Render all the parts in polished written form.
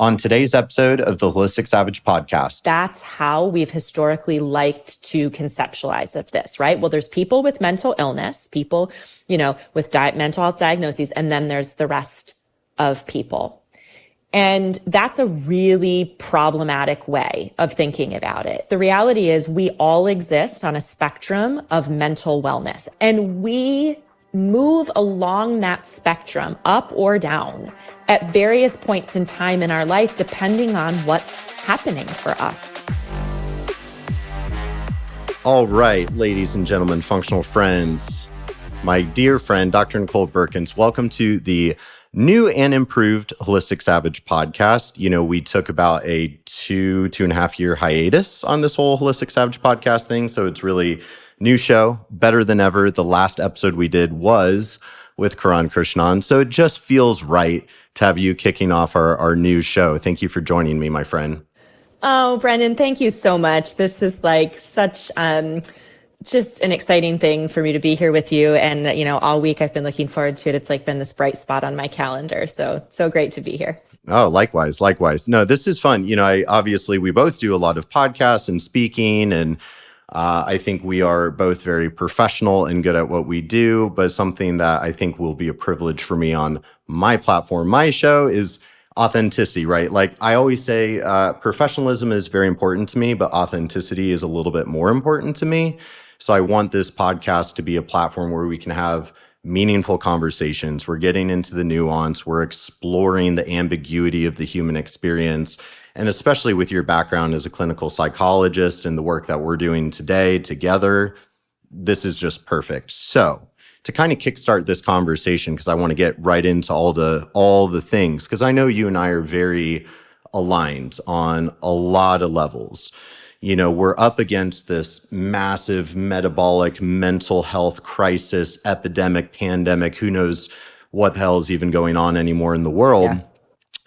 on today's episode of the Holistic Savage podcast. That's how we've historically liked to conceptualize of this, right? Well, there's people with mental illness, people, with mental health diagnoses, and then there's the rest of people. And that's a really problematic way of thinking about it. The reality is we all exist on a spectrum of mental wellness, and we move along that spectrum up or down at various points in time in our life, depending on what's happening for us. All right, ladies and gentlemen, functional friends, my dear friend, Dr. Nicole Beurkens, welcome to the new and improved Holistic Savage podcast. We took about a 2.5 year hiatus on this whole Holistic Savage podcast thing. So it's really new show, better than ever. The last episode we did was with Karan Krishnan. So it just feels right to have you kicking off our new show. Thank you for joining me, my friend. Oh, Brendan, thank you so much. This is like such just an exciting thing for me to be here with you. And, all week I've been looking forward to it. It's been this bright spot on my calendar. So great to be here. Oh, likewise. No, this is fun. Obviously we both do a lot of podcasts and speaking, and I think we are both very professional and good at what we do, but something that I think will be a privilege for me on my platform, my show, is authenticity, right? Like I always say, professionalism is very important to me, but authenticity is a little bit more important to me. So I want this podcast to be a platform where we can have meaningful conversations. We're getting into the nuance. We're exploring the ambiguity of the human experience. And especially with your background as a clinical psychologist and the work that we're doing today together, this is just perfect. So to kind of kickstart this conversation, because I want to get right into all the things, because I know you and I are very aligned on a lot of levels. We're up against this massive metabolic mental health crisis, epidemic, pandemic. Who knows what the hell is even going on anymore in the world? Yeah.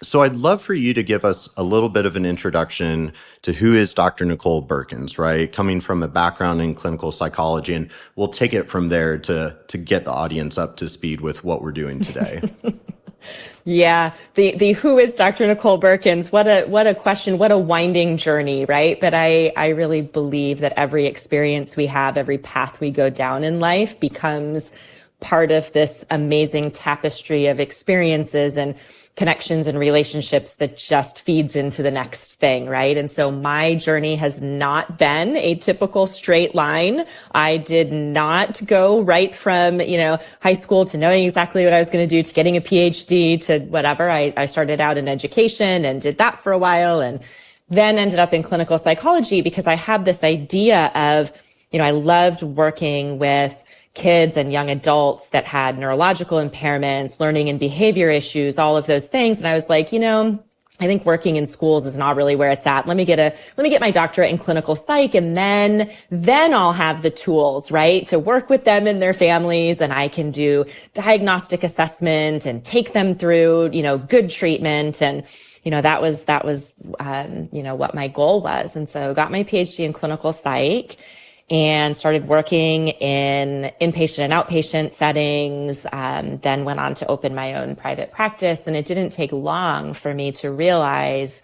So I'd love for you to give us a little bit of an introduction to who is Dr. Nicole Beurkens, right? Coming from a background in clinical psychology, and we'll take it from there to get the audience up to speed with what we're doing today. Yeah, the who is Dr. Nicole Beurkens? What a question, what a winding journey, right? But I really believe that every experience we have, every path we go down in life becomes part of this amazing tapestry of experiences and connections and relationships that just feeds into the next thing, right? And so my journey has not been a typical straight line. I did not go right from, high school to knowing exactly what I was going to do, to getting a PhD, to whatever. I started out in education and did that for a while, and then ended up in clinical psychology because I had this idea of, I loved working with kids and young adults that had neurological impairments, learning and behavior issues, all of those things. And I was like, I think working in schools is not really where it's at. Let me get my doctorate in clinical psych, and then I'll have the tools, right, to work with them and their families, and I can do diagnostic assessment and take them through, good treatment. And, that was what my goal was. And so got my PhD in clinical psych and started working in inpatient and outpatient settings, then went on to open my own private practice. And it didn't take long for me to realize,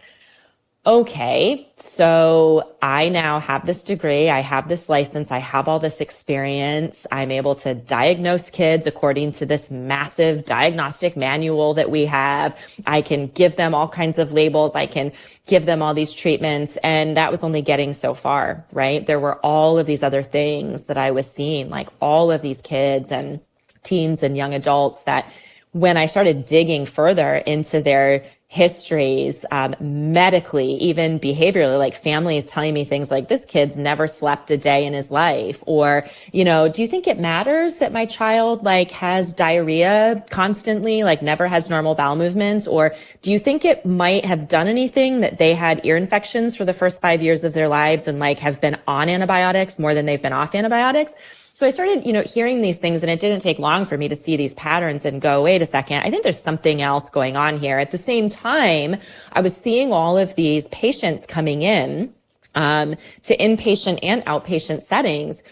okay, so I now have this degree, I have this license, I have all this experience, I'm able to diagnose kids according to this massive diagnostic manual that we have. I can give them all kinds of labels, I can give them all these treatments, and that was only getting so far, right? There were all of these other things that I was seeing, like all of these kids and teens and young adults, that when I started digging further into their histories, medically, even behaviorally, like families telling me things like, this kid's never slept a day in his life. Or, do you think it matters that my child has diarrhea constantly, never has normal bowel movements? Or do you think it might have done anything that they had ear infections for the first 5 years of their lives and have been on antibiotics more than they've been off antibiotics? So I started, hearing these things, and it didn't take long for me to see these patterns and go, wait a second, I think there's something else going on here. At the same time, I was seeing all of these patients coming in to inpatient and outpatient settings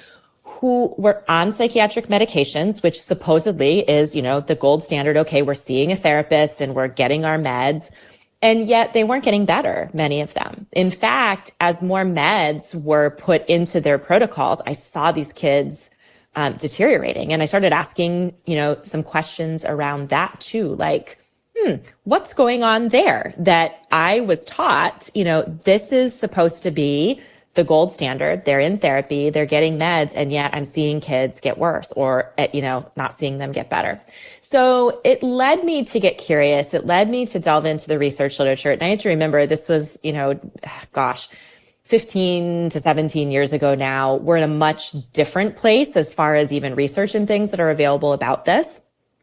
who were on psychiatric medications, which supposedly is, the gold standard. Okay, we're seeing a therapist and we're getting our meds. And yet they weren't getting better, many of them. In fact, as more meds were put into their protocols, I saw these kids deteriorating. And I started asking, some questions around that too, like, what's going on there? That I was taught, this is supposed to be the gold standard. They're in therapy, they're getting meds, and yet I'm seeing kids get worse or, not seeing them get better. So it led me to get curious. It led me to delve into the research literature. And I had to remember this was, 15 to 17 years ago now. We're in a much different place as far as even research and things that are available about this.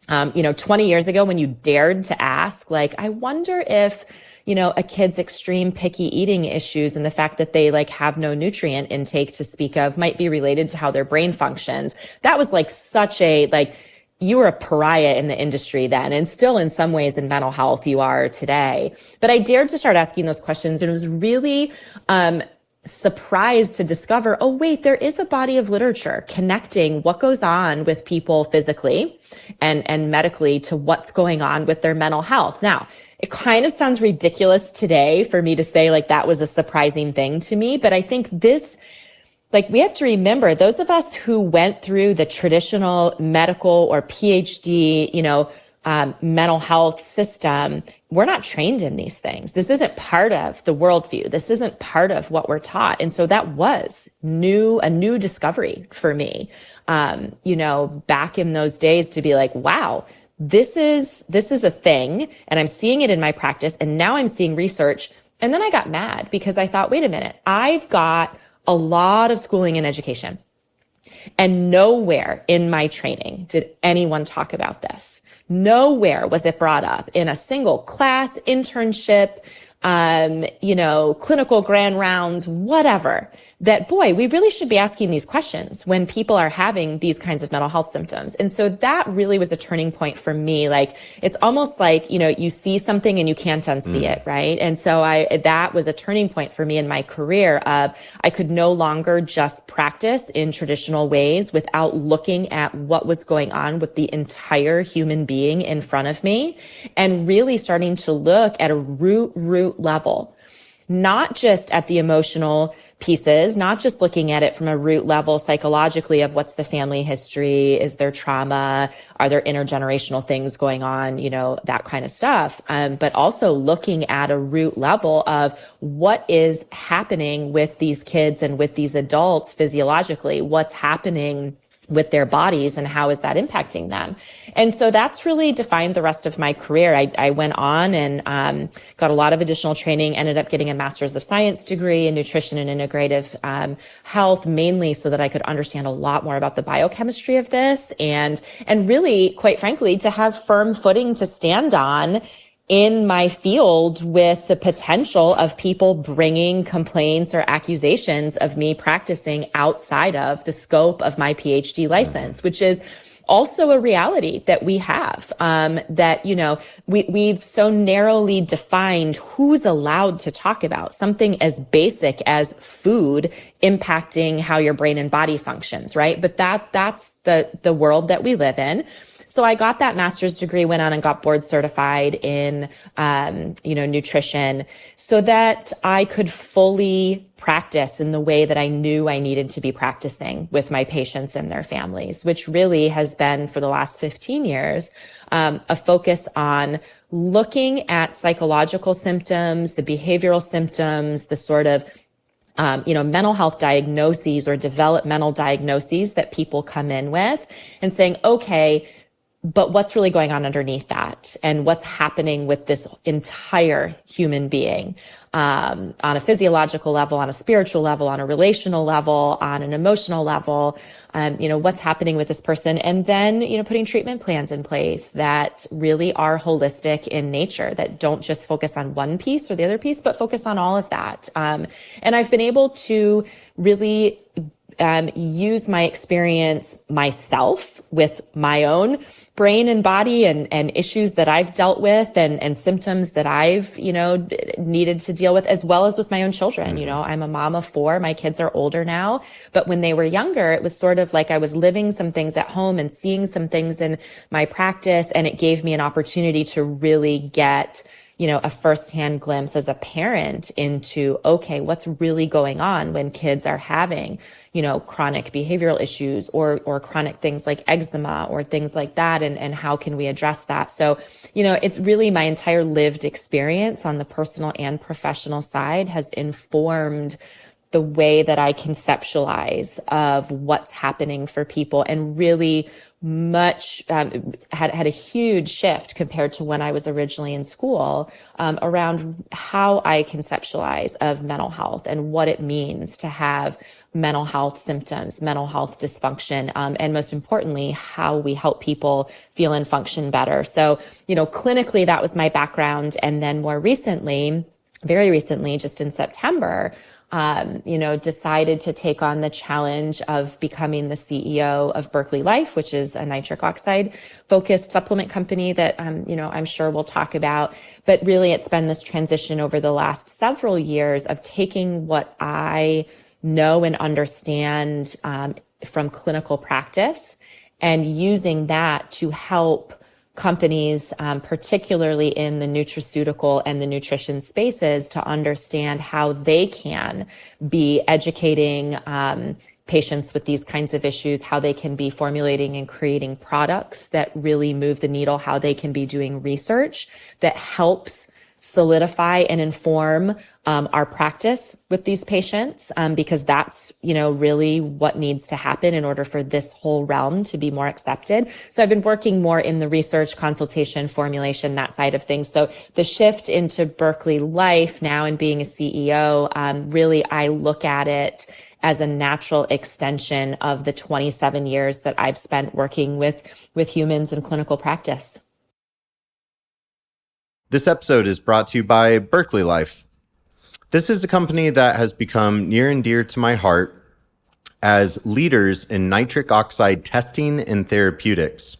20 years ago when you dared to ask, like, I wonder if, a kid's extreme picky eating issues and the fact that they have no nutrient intake to speak of might be related to how their brain functions. That was such a, you were a pariah in the industry then, and still in some ways in mental health you are today. But I dared to start asking those questions, and it was really, surprised to discover, oh, wait, there is a body of literature connecting what goes on with people physically and medically to what's going on with their mental health. Now, it kind of sounds ridiculous today for me to say that was a surprising thing to me, but I think this, we have to remember those of us who went through the traditional medical or PhD, mental health system, we're not trained in these things. This isn't part of the worldview. This isn't part of what we're taught. And so that was a new discovery for me, back in those days to be like, wow, this is a thing. And I'm seeing it in my practice. And now I'm seeing research. And then I got mad because I thought, wait a minute, I've got a lot of schooling and education, and nowhere in my training did anyone talk about this. Nowhere was it brought up in a single class, internship, clinical grand rounds, whatever, that, boy, we really should be asking these questions when people are having these kinds of mental health symptoms. And so that really was a turning point for me. It's almost like, you see something and you can't unsee it, right? And so that was a turning point for me in my career of I could no longer just practice in traditional ways without looking at what was going on with the entire human being in front of me, and really starting to look at a root level, not just at the emotional pieces, not just looking at it from a root level psychologically of what's the family history, is there trauma, are there intergenerational things going on, that kind of stuff, but also looking at a root level of what is happening with these kids and with these adults physiologically, what's happening with their bodies and how is that impacting them. And so that's really defined the rest of my career. I went on and got a lot of additional training, ended up getting a master's of science degree in nutrition and integrative health, mainly so that I could understand a lot more about the biochemistry of this, and really, quite frankly, to have firm footing to stand on in my field with the potential of people bringing complaints or accusations of me practicing outside of the scope of my PhD license, which is also a reality that we have, that, we've so narrowly defined who's allowed to talk about something as basic as food impacting how your brain and body functions, right? But that's the world that we live in. So I got that master's degree, went on and got board certified in, nutrition, so that I could fully practice in the way that I knew I needed to be practicing with my patients and their families, which really has been for the last 15 years, a focus on looking at psychological symptoms, the behavioral symptoms, the sort of mental health diagnoses or developmental diagnoses that people come in with, and saying, okay, but what's really going on underneath that, and what's happening with this entire human being, on a physiological level, on a spiritual level, on a relational level, on an emotional level, what's happening with this person. And then, putting treatment plans in place that really are holistic in nature, that don't just focus on one piece or the other piece, but focus on all of that. And I've been able to really use my experience myself with my own brain and body and issues that I've dealt with and symptoms that I've, needed to deal with, as well as with my own children. I'm a mom of 4. My kids are older now, but when they were younger, it was sort of like I was living some things at home and seeing some things in my practice. And it gave me an opportunity to really get a firsthand glimpse as a parent into, okay, what's really going on when kids are having, chronic behavioral issues or chronic things like eczema or things like that. And how can we address that? So, it's really my entire lived experience on the personal and professional side has informed the way that I conceptualize of what's happening for people, and really much had a huge shift compared to when I was originally in school around how I conceptualize of mental health and what it means to have mental health symptoms, mental health dysfunction, and most importantly, how we help people feel and function better. So, clinically, that was my background. And then more recently, very recently, just in September, decided to take on the challenge of becoming the CEO of Berkeley Life, which is a nitric oxide focused supplement company that, I'm sure we'll talk about. But really, it's been this transition over the last several years of taking what I know and understand from clinical practice and using that to help companies, particularly in the nutraceutical and the nutrition spaces, to understand how they can be educating patients with these kinds of issues, how they can be formulating and creating products that really move the needle, how they can be doing research that helps solidify and inform our practice with these patients, because that's, really what needs to happen in order for this whole realm to be more accepted. So I've been working more in the research, consultation, formulation, that side of things. So the shift into Berkeley Life now and being a CEO, really, I look at it as a natural extension of the 27 years that I've spent working with humans in clinical practice. This episode is brought to you by Berkeley Life. This is a company that has become near and dear to my heart as leaders in nitric oxide testing and therapeutics.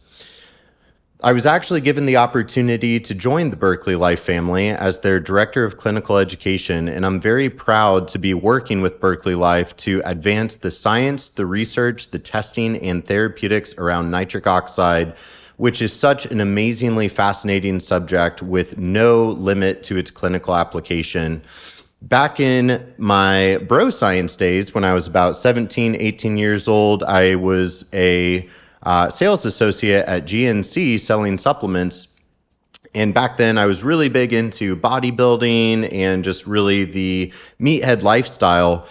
I was actually given the opportunity to join the Berkeley Life family as their director of clinical education, and I'm very proud to be working with Berkeley Life to advance the science, the research, the testing, and therapeutics around nitric oxide, which is such an amazingly fascinating subject with no limit to its clinical application. Back in my bro science days, when I was about 17, 18 years old, I was a sales associate at GNC selling supplements. And back then I was really big into bodybuilding and just really the meathead lifestyle.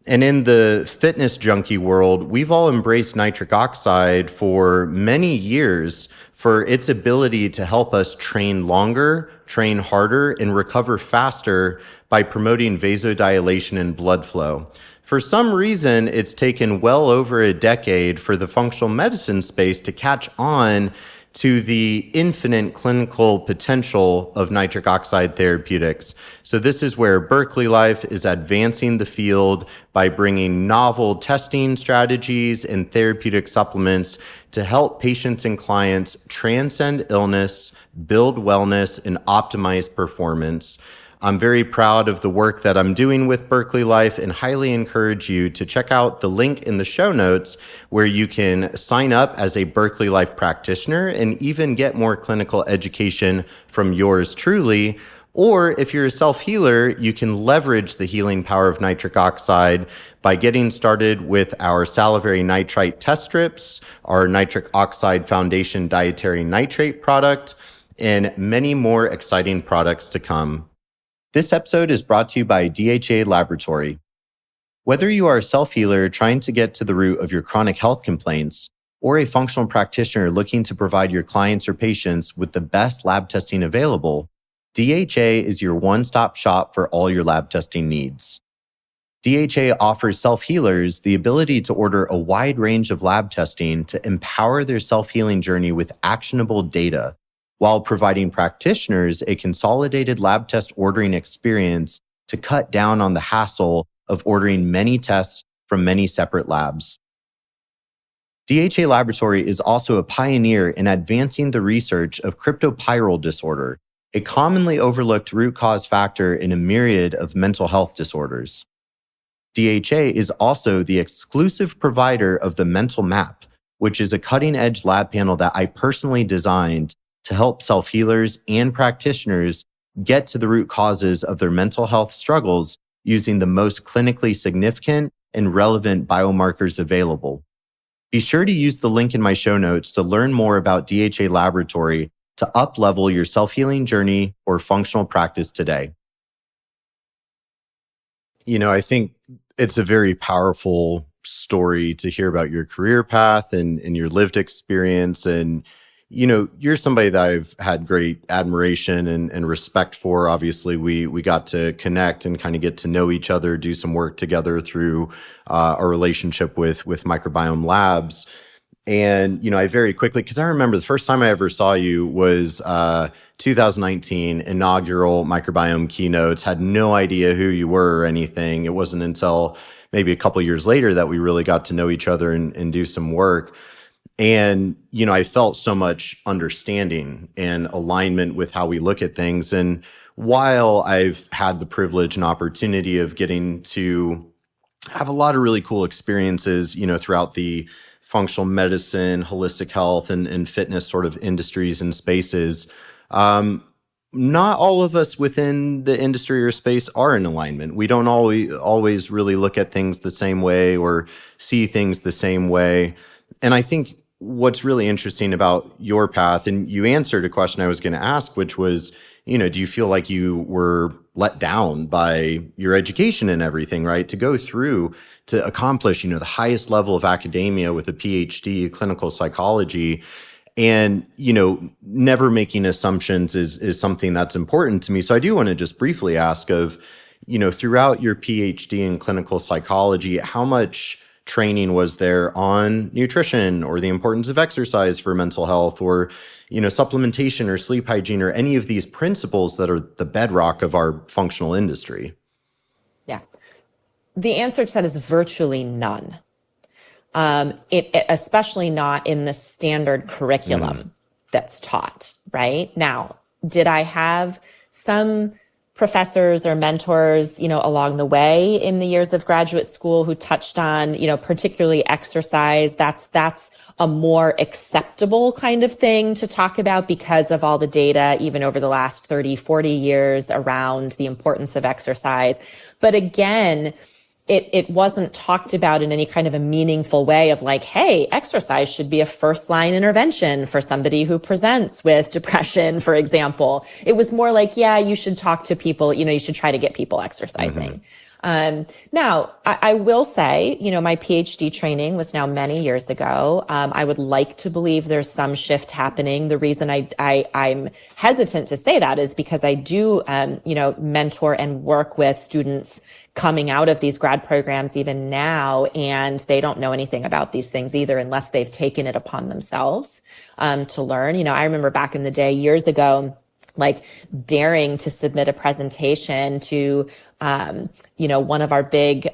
And in the fitness junkie world, we've all embraced nitric oxide for many years for its ability to help us train longer, train harder, and recover faster by promoting vasodilation and blood flow. For some reason, it's taken well over a decade for the functional medicine space to catch on to the infinite clinical potential of nitric oxide therapeutics. So this is where Berkeley Life is advancing the field by bringing novel testing strategies and therapeutic supplements to help patients and clients transcend illness, build wellness, and optimize performance. I'm very proud of the work that I'm doing with Berkeley Life and highly encourage you to check out the link in the show notes where you can sign up as a Berkeley Life practitioner and even get more clinical education from yours truly. Or if you're a self-healer, you can leverage the healing power of nitric oxide by getting started with our salivary nitrite test strips, our nitric oxide foundation dietary nitrate product, and many more exciting products to come. This episode is brought to you by DHA Laboratory. Whether you are a self-healer trying to get to the root of your chronic health complaints, or a functional practitioner looking to provide your clients or patients with the best lab testing available, DHA is your one-stop shop for all your lab testing needs. DHA offers self-healers the ability to order a wide range of lab testing to empower their self-healing journey with actionable data, while providing practitioners a consolidated lab test ordering experience to cut down on the hassle of ordering many tests from many separate labs. DHA Laboratory is also a pioneer in advancing the research of cryptopyrrole disorder, a commonly overlooked root cause factor in a myriad of mental health disorders. DHA is also the exclusive provider of the Mental Map, which is a cutting-edge lab panel that I personally designed to help self-healers and practitioners get to the root causes of their mental health struggles using the most clinically significant and relevant biomarkers available. Be sure to use the link in my show notes to learn more about DHA Laboratory to up-level your self-healing journey or functional practice today. I think it's a very powerful story to hear about your career path and your lived experience. And, you're somebody that I've had great admiration and respect for. Obviously, we got to connect and kind of get to know each other, do some work together through our relationship with Microbiome Labs. And, I very quickly, because I remember the first time I ever saw you was 2019 inaugural microbiome keynotes, had no idea who you were or anything. It wasn't until maybe a couple of years later that we really got to know each other and do some work. And, I felt so much understanding and alignment with how we look at things. And while I've had the privilege and opportunity of getting to have a lot of really cool experiences, throughout the functional medicine, holistic health, and fitness sort of industries and spaces. Not all of us within the industry or space are in alignment. We don't always really look at things the same way or see things the same way. And I think what's really interesting about your path, and you answered a question I was going to ask, which was, do you feel like you were let down by your education and everything, right? To go through to accomplish, the highest level of academia with a PhD, clinical psychology, and, never making assumptions is something that's important to me. So I do want to just briefly ask of, throughout your PhD in clinical psychology, how much training was there on nutrition or the importance of exercise for mental health or, supplementation or sleep hygiene or any of these principles that are the bedrock of our functional industry? Yeah. The answer to that is virtually none. Especially not in the standard curriculum that's taught, right? Now, did I have some professors or mentors, along the way in the years of graduate school who touched on, particularly exercise? That's a more acceptable kind of thing to talk about because of all the data, even over the last 30, 40 years around the importance of exercise. But again, it wasn't talked about in any kind of a meaningful way of like, hey, exercise should be a first line intervention for somebody who presents with depression, for example. It was more like, yeah, you should talk to people, you should try to get people exercising. Now, I will say, my PhD training was now many years ago. I would like to believe there's some shift happening. The reason I'm hesitant to say that is because I do, mentor and work with students coming out of these grad programs even now, and they don't know anything about these things either unless they've taken it upon themselves to learn. I remember back in the day, years ago, like daring to submit a presentation to, one of our big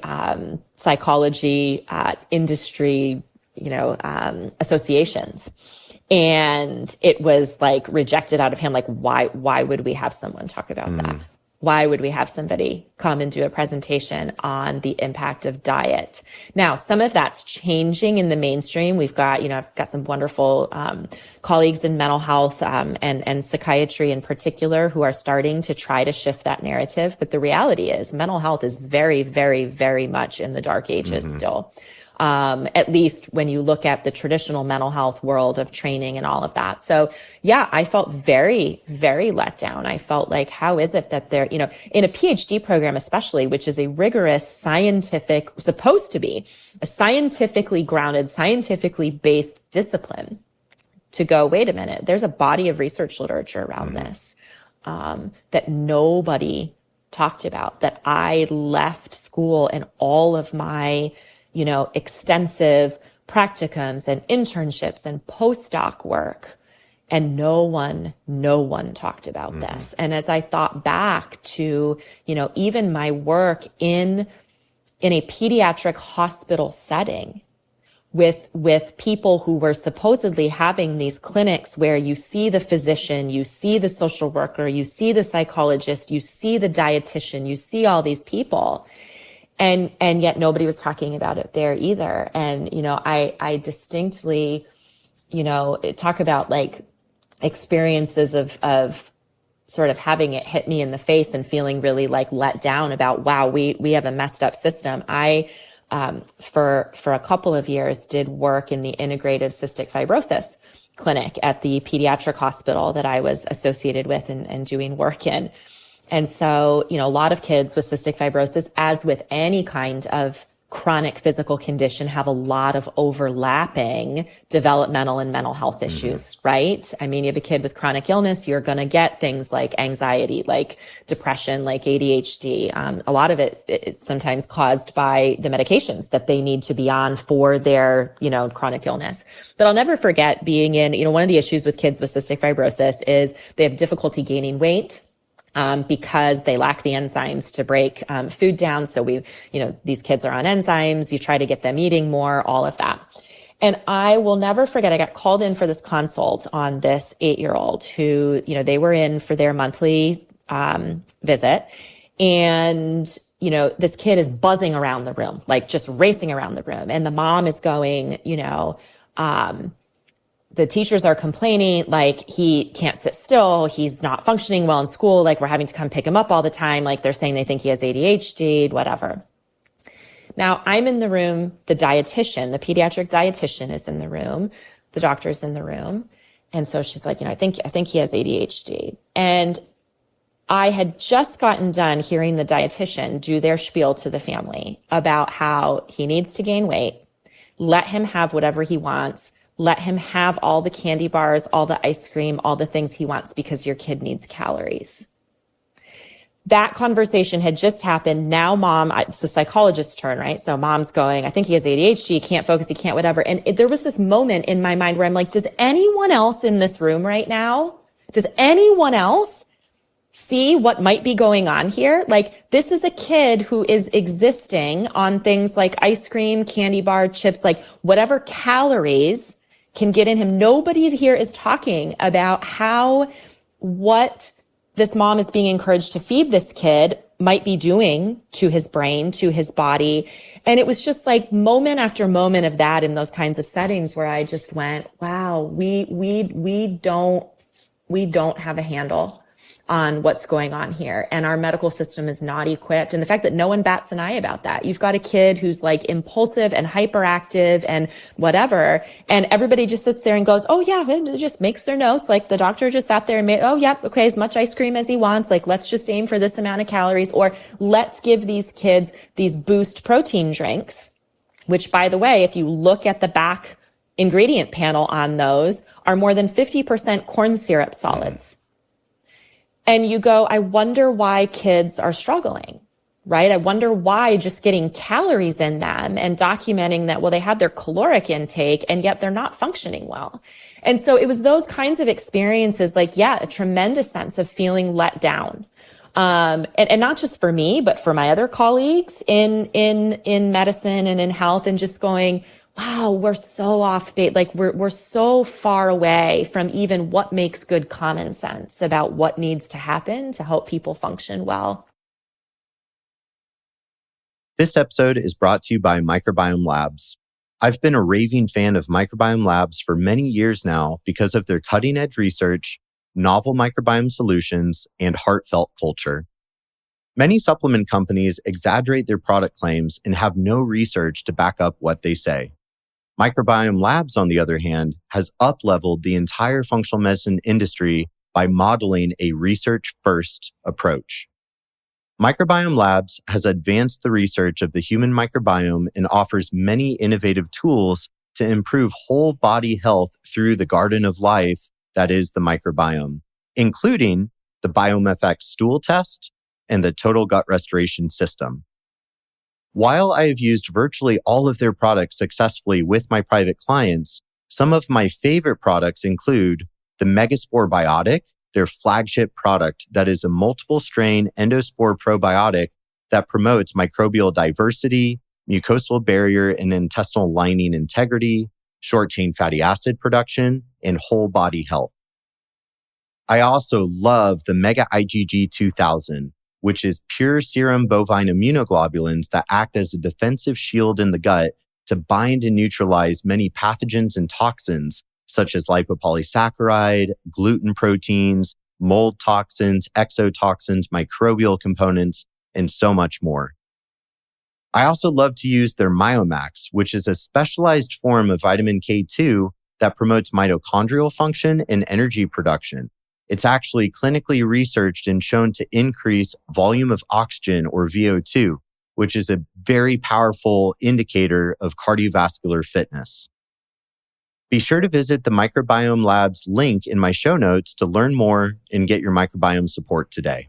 psychology industry, associations. And it was like rejected out of hand. Like, why would we have someone talk about that? Why would we have somebody come and do a presentation on the impact of diet? Now, some of that's changing in the mainstream. We've got, I've got some wonderful colleagues in mental health and psychiatry in particular who are starting to try to shift that narrative. But the reality is mental health is very, very, very much in the dark ages still. At least when you look at the traditional mental health world of training and all of that. So yeah, I felt very, very let down. I felt like, how is it that they're, in a PhD program, especially, which is a rigorous scientific, supposed to be a scientifically grounded, scientifically based discipline, to go, wait a minute, there's a body of research literature around this, that nobody talked about, that I left school and all of my extensive practicums and internships and postdoc work. And no one talked about this. And as I thought back to, even my work in a pediatric hospital setting with people who were supposedly having these clinics where you see the physician, you see the social worker, you see the psychologist, you see the dietitian, you see all these people. And yet nobody was talking about it there either. And, I distinctly, talk about like experiences of sort of having it hit me in the face and feeling really like let down about, wow, we have a messed up system. I, for a couple of years, did work in the integrative cystic fibrosis clinic at the pediatric hospital that I was associated with and doing work in. And so, a lot of kids with cystic fibrosis, as with any kind of chronic physical condition, have a lot of overlapping developmental and mental health issues, right? I mean, you have a kid with chronic illness, you're going to get things like anxiety, like depression, like ADHD. A lot of it's sometimes caused by the medications that they need to be on for their, chronic illness. But I'll never forget being in, one of the issues with kids with cystic fibrosis is they have difficulty gaining weight. Because they lack the enzymes to break food down. So these kids are on enzymes. You try to get them eating more, all of that. And I will never forget, I got called in for this consult on this 8-year-old who, they were in for their monthly visit. And, this kid is buzzing around the room, like just racing around the room. And the mom is going, the teachers are complaining, like he can't sit still. He's not functioning well in school. Like we're having to come pick him up all the time. Like they're saying they think he has ADHD, whatever. Now I'm in the room. The dietitian, the pediatric dietitian is in the room. The doctor's in the room. And so she's like, I think he has ADHD. And I had just gotten done hearing the dietitian do their spiel to the family about how he needs to gain weight, let him have whatever he wants, let him have all the candy bars, all the ice cream, all the things he wants because your kid needs calories. That conversation had just happened. Now mom, it's the psychologist's turn, right? So mom's going, I think he has ADHD, he can't focus, he can't whatever. And there was this moment in my mind where I'm like, does anyone else in this room right now, does anyone else see what might be going on here? Like this is a kid who is existing on things like ice cream, candy bar, chips, like whatever calories can get in him. Nobody here is talking about what this mom is being encouraged to feed this kid might be doing to his brain, to his body. And it was just like moment after moment of that in those kinds of settings where I just went, wow, we don't have a handle on what's going on here. And our medical system is not equipped. And the fact that no one bats an eye about that. You've got a kid who's like impulsive and hyperactive and whatever. And everybody just sits there and goes, oh yeah, it just makes their notes. Like the doctor just sat there and made, oh yeah, okay, as much ice cream as he wants. Like let's just aim for this amount of calories, or let's give these kids these boost protein drinks, which by the way, if you look at the back ingredient panel on those, are more than 50% corn syrup solids. And you go, I wonder why kids are struggling, right? I wonder why just getting calories in them and documenting that, well, they have their caloric intake and yet they're not functioning well. And so it was those kinds of experiences, like, yeah, a tremendous sense of feeling let down. And not just for me, but for my other colleagues in medicine and in health, and just going, wow, we're so off base. Like we're so far away from even what makes good common sense about what needs to happen to help people function well. This episode is brought to you by Microbiome Labs. I've been a raving fan of Microbiome Labs for many years now because of their cutting-edge research, novel microbiome solutions, and heartfelt culture. Many supplement companies exaggerate their product claims and have no research to back up what they say. Microbiome Labs, on the other hand, has up-leveled the entire functional medicine industry by modeling a research-first approach. Microbiome Labs has advanced the research of the human microbiome and offers many innovative tools to improve whole body health through the garden of life that is the microbiome, including the BiomeFX stool test and the total gut restoration system. While I have used virtually all of their products successfully with my private clients, some of my favorite products include the Megaspore Biotic, their flagship product that is a multiple strain endospore probiotic that promotes microbial diversity, mucosal barrier and intestinal lining integrity, short-chain fatty acid production, and whole body health. I also love the Mega IgG 2000, which is pure serum bovine immunoglobulins that act as a defensive shield in the gut to bind and neutralize many pathogens and toxins, such as lipopolysaccharide, gluten proteins, mold toxins, exotoxins, microbial components, and so much more. I also love to use their Myomax, which is a specialized form of vitamin K2 that promotes mitochondrial function and energy production. It's actually clinically researched and shown to increase volume of oxygen or VO2, which is a very powerful indicator of cardiovascular fitness. Be sure to visit the Microbiome Labs link in my show notes to learn more and get your microbiome support today.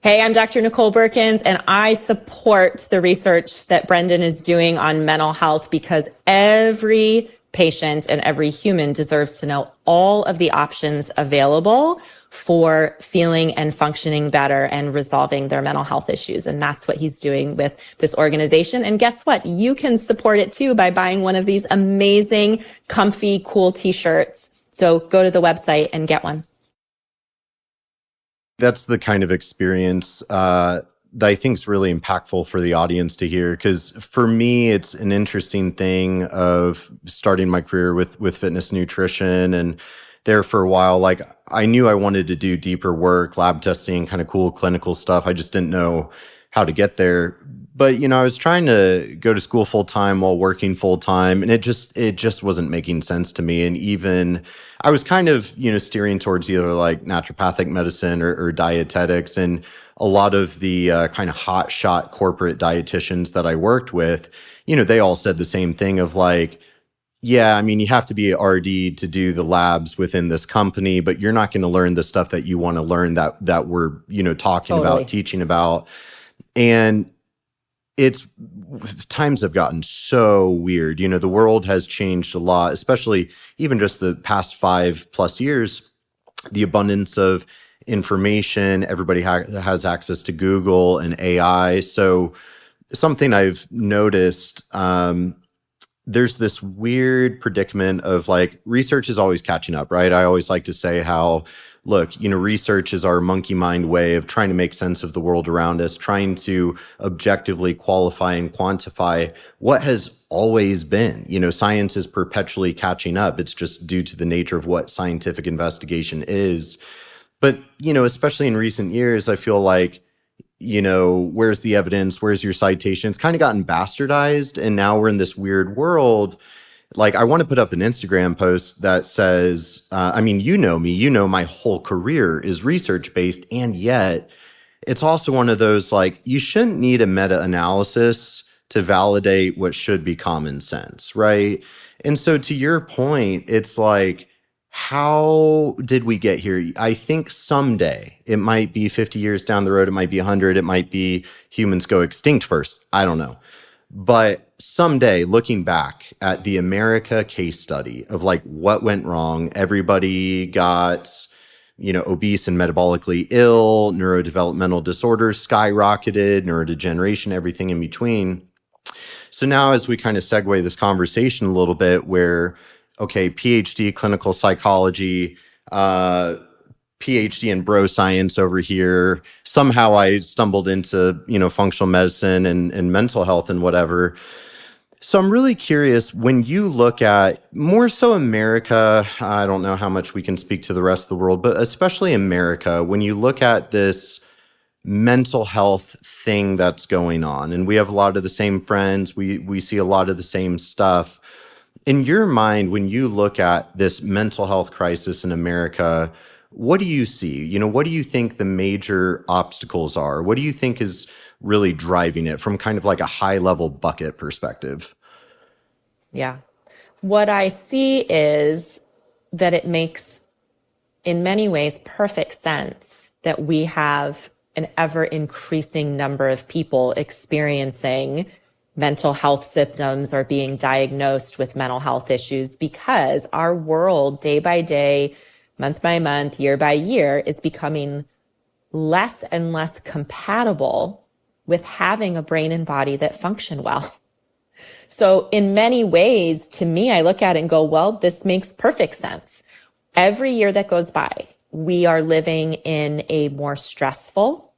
Hey, I'm Dr. Nicole Beurkins, and I support the research that Brendan is doing on mental health because every patient and every human deserves to know all of the options available for feeling and functioning better and resolving their mental health issues. And that's what he's doing with this organization. And guess what? You can support it too by buying one of these amazing, comfy, cool t-shirts. So go to the website and get one. That's the kind of experience that I think is really impactful for the audience to hear. Because for me, it's an interesting thing of starting my career with fitness nutrition, and there for a while, like I knew I wanted to do deeper work, lab testing, kind of cool clinical stuff. I just didn't know how to get there. But I was trying to go to school full time while working full time, and it just wasn't making sense to me. And even I was kind of steering towards either like naturopathic medicine or dietetics, and a lot of the kind of hot shot corporate dietitians that I worked with, they all said the same thing of like, yeah, I mean, you have to be a RD to do the labs within this company, but you're not going to learn the stuff that you want to learn that we're talking about, teaching about. And times have gotten so weird. The world has changed a lot, especially even just the past 5+ years. The abundance of information, everybody has access to Google and AI. So something I've noticed, there's this weird predicament of like research is always catching up, right? I always like to say how, look, research is our monkey mind way of trying to make sense of the world around us, trying to objectively qualify and quantify what has always been. Science is perpetually catching up. It's just due to the nature of what scientific investigation is. But, especially in recent years, I feel like, where's the evidence? Where's your citation? It's kind of gotten bastardized. And now we're in this weird world. Like, I want to put up an Instagram post that says, I mean, me, my whole career is research-based. And yet it's also one of those, like, you shouldn't need a meta-analysis to validate what should be common sense, right? And so to your point, it's like, how did we get here? I think someday, it might be 50 years down the road, it might be 100, it might be humans go extinct first. I don't know. But someday, looking back at the America case study of like what went wrong, everybody got, obese and metabolically ill, neurodevelopmental disorders skyrocketed, neurodegeneration, everything in between. So now as we kind of segue this conversation a little bit where, okay, PhD, clinical psychology, PhD in bro science over here. Somehow I stumbled into, functional medicine and mental health and whatever. So I'm really curious, when you look at more so America, I don't know how much we can speak to the rest of the world, but especially America, when you look at this mental health thing that's going on, and we have a lot of the same friends, we see a lot of the same stuff. In your mind, when you look at this mental health crisis in America, what do you see? What do you think the major obstacles are? What do you think is really driving it from kind of like a high level bucket perspective? Yeah. What I see is that it makes, in many ways, perfect sense that we have an ever increasing number of people experiencing mental health symptoms or being diagnosed with mental health issues, because our world, day by day, month by month, year by year, is becoming less and less compatible with having a brain and body that function well. So in many ways, to me, I look at it and go, well, this makes perfect sense. Every year that goes by, we are living in a more stressful,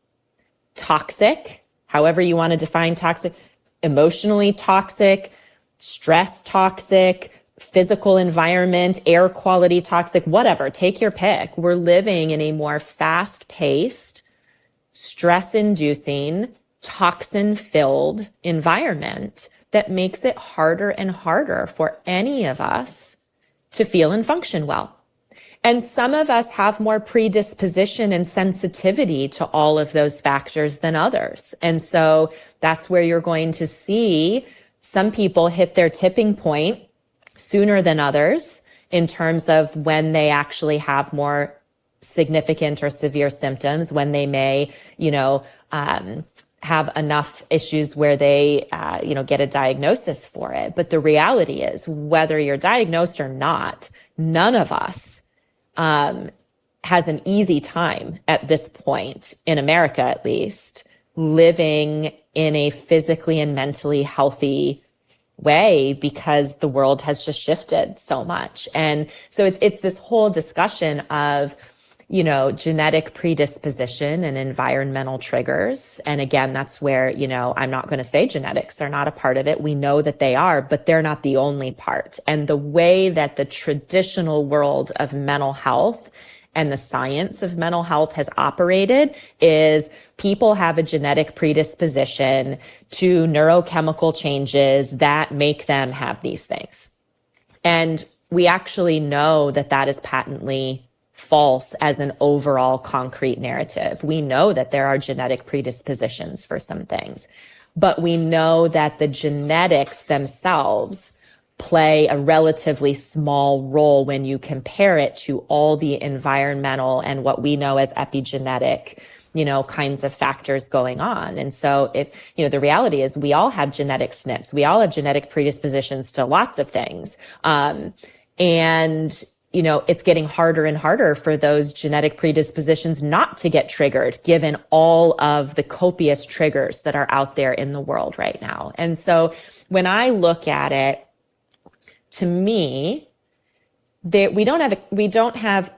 toxic, however you want to define toxic, emotionally toxic, stress toxic, physical environment, air quality, toxic, whatever, take your pick. We're living in a more fast-paced, stress-inducing, toxin-filled environment that makes it harder and harder for any of us to feel and function well. And some of us have more predisposition and sensitivity to all of those factors than others. And so that's where you're going to see some people hit their tipping point sooner than others in terms of when they actually have more significant or severe symptoms, when they may, have enough issues where they, get a diagnosis for it. But the reality is, whether you're diagnosed or not, none of us has an easy time at this point, in America at least, living in a physically and mentally healthy way, because the world has just shifted so much. And so it's this whole discussion of, genetic predisposition and environmental triggers. And again, that's where, I'm not going to say genetics are not a part of it. We know that they are, but they're not the only part. And the way that the traditional world of mental health and the science of mental health has operated is people have a genetic predisposition to neurochemical changes that make them have these things. And we actually know that that is patently false as an overall concrete narrative. We know that there are genetic predispositions for some things, but we know that the genetics themselves play a relatively small role when you compare it to all the environmental and what we know as epigenetic, kinds of factors going on. And so the reality is we all have genetic SNPs. We all have genetic predispositions to lots of things. It's getting harder and harder for those genetic predispositions not to get triggered, given all of the copious triggers that are out there in the world right now. And so when I look at it, to me, we don't have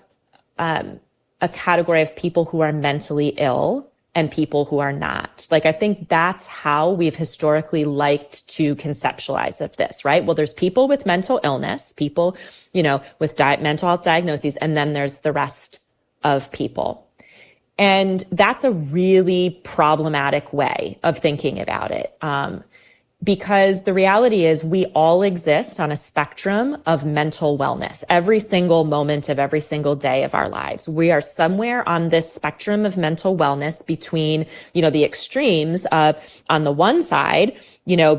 a category of people who are mentally ill and people who are not. Like, I think that's how we've historically liked to conceptualize of this, right? Well, there's people with mental illness, people, with mental health diagnoses, and then there's the rest of people. And that's a really problematic way of thinking about it. Because the reality is we all exist on a spectrum of mental wellness every single moment of every single day of our lives. We are somewhere on this spectrum of mental wellness between, the extremes of, on the one side,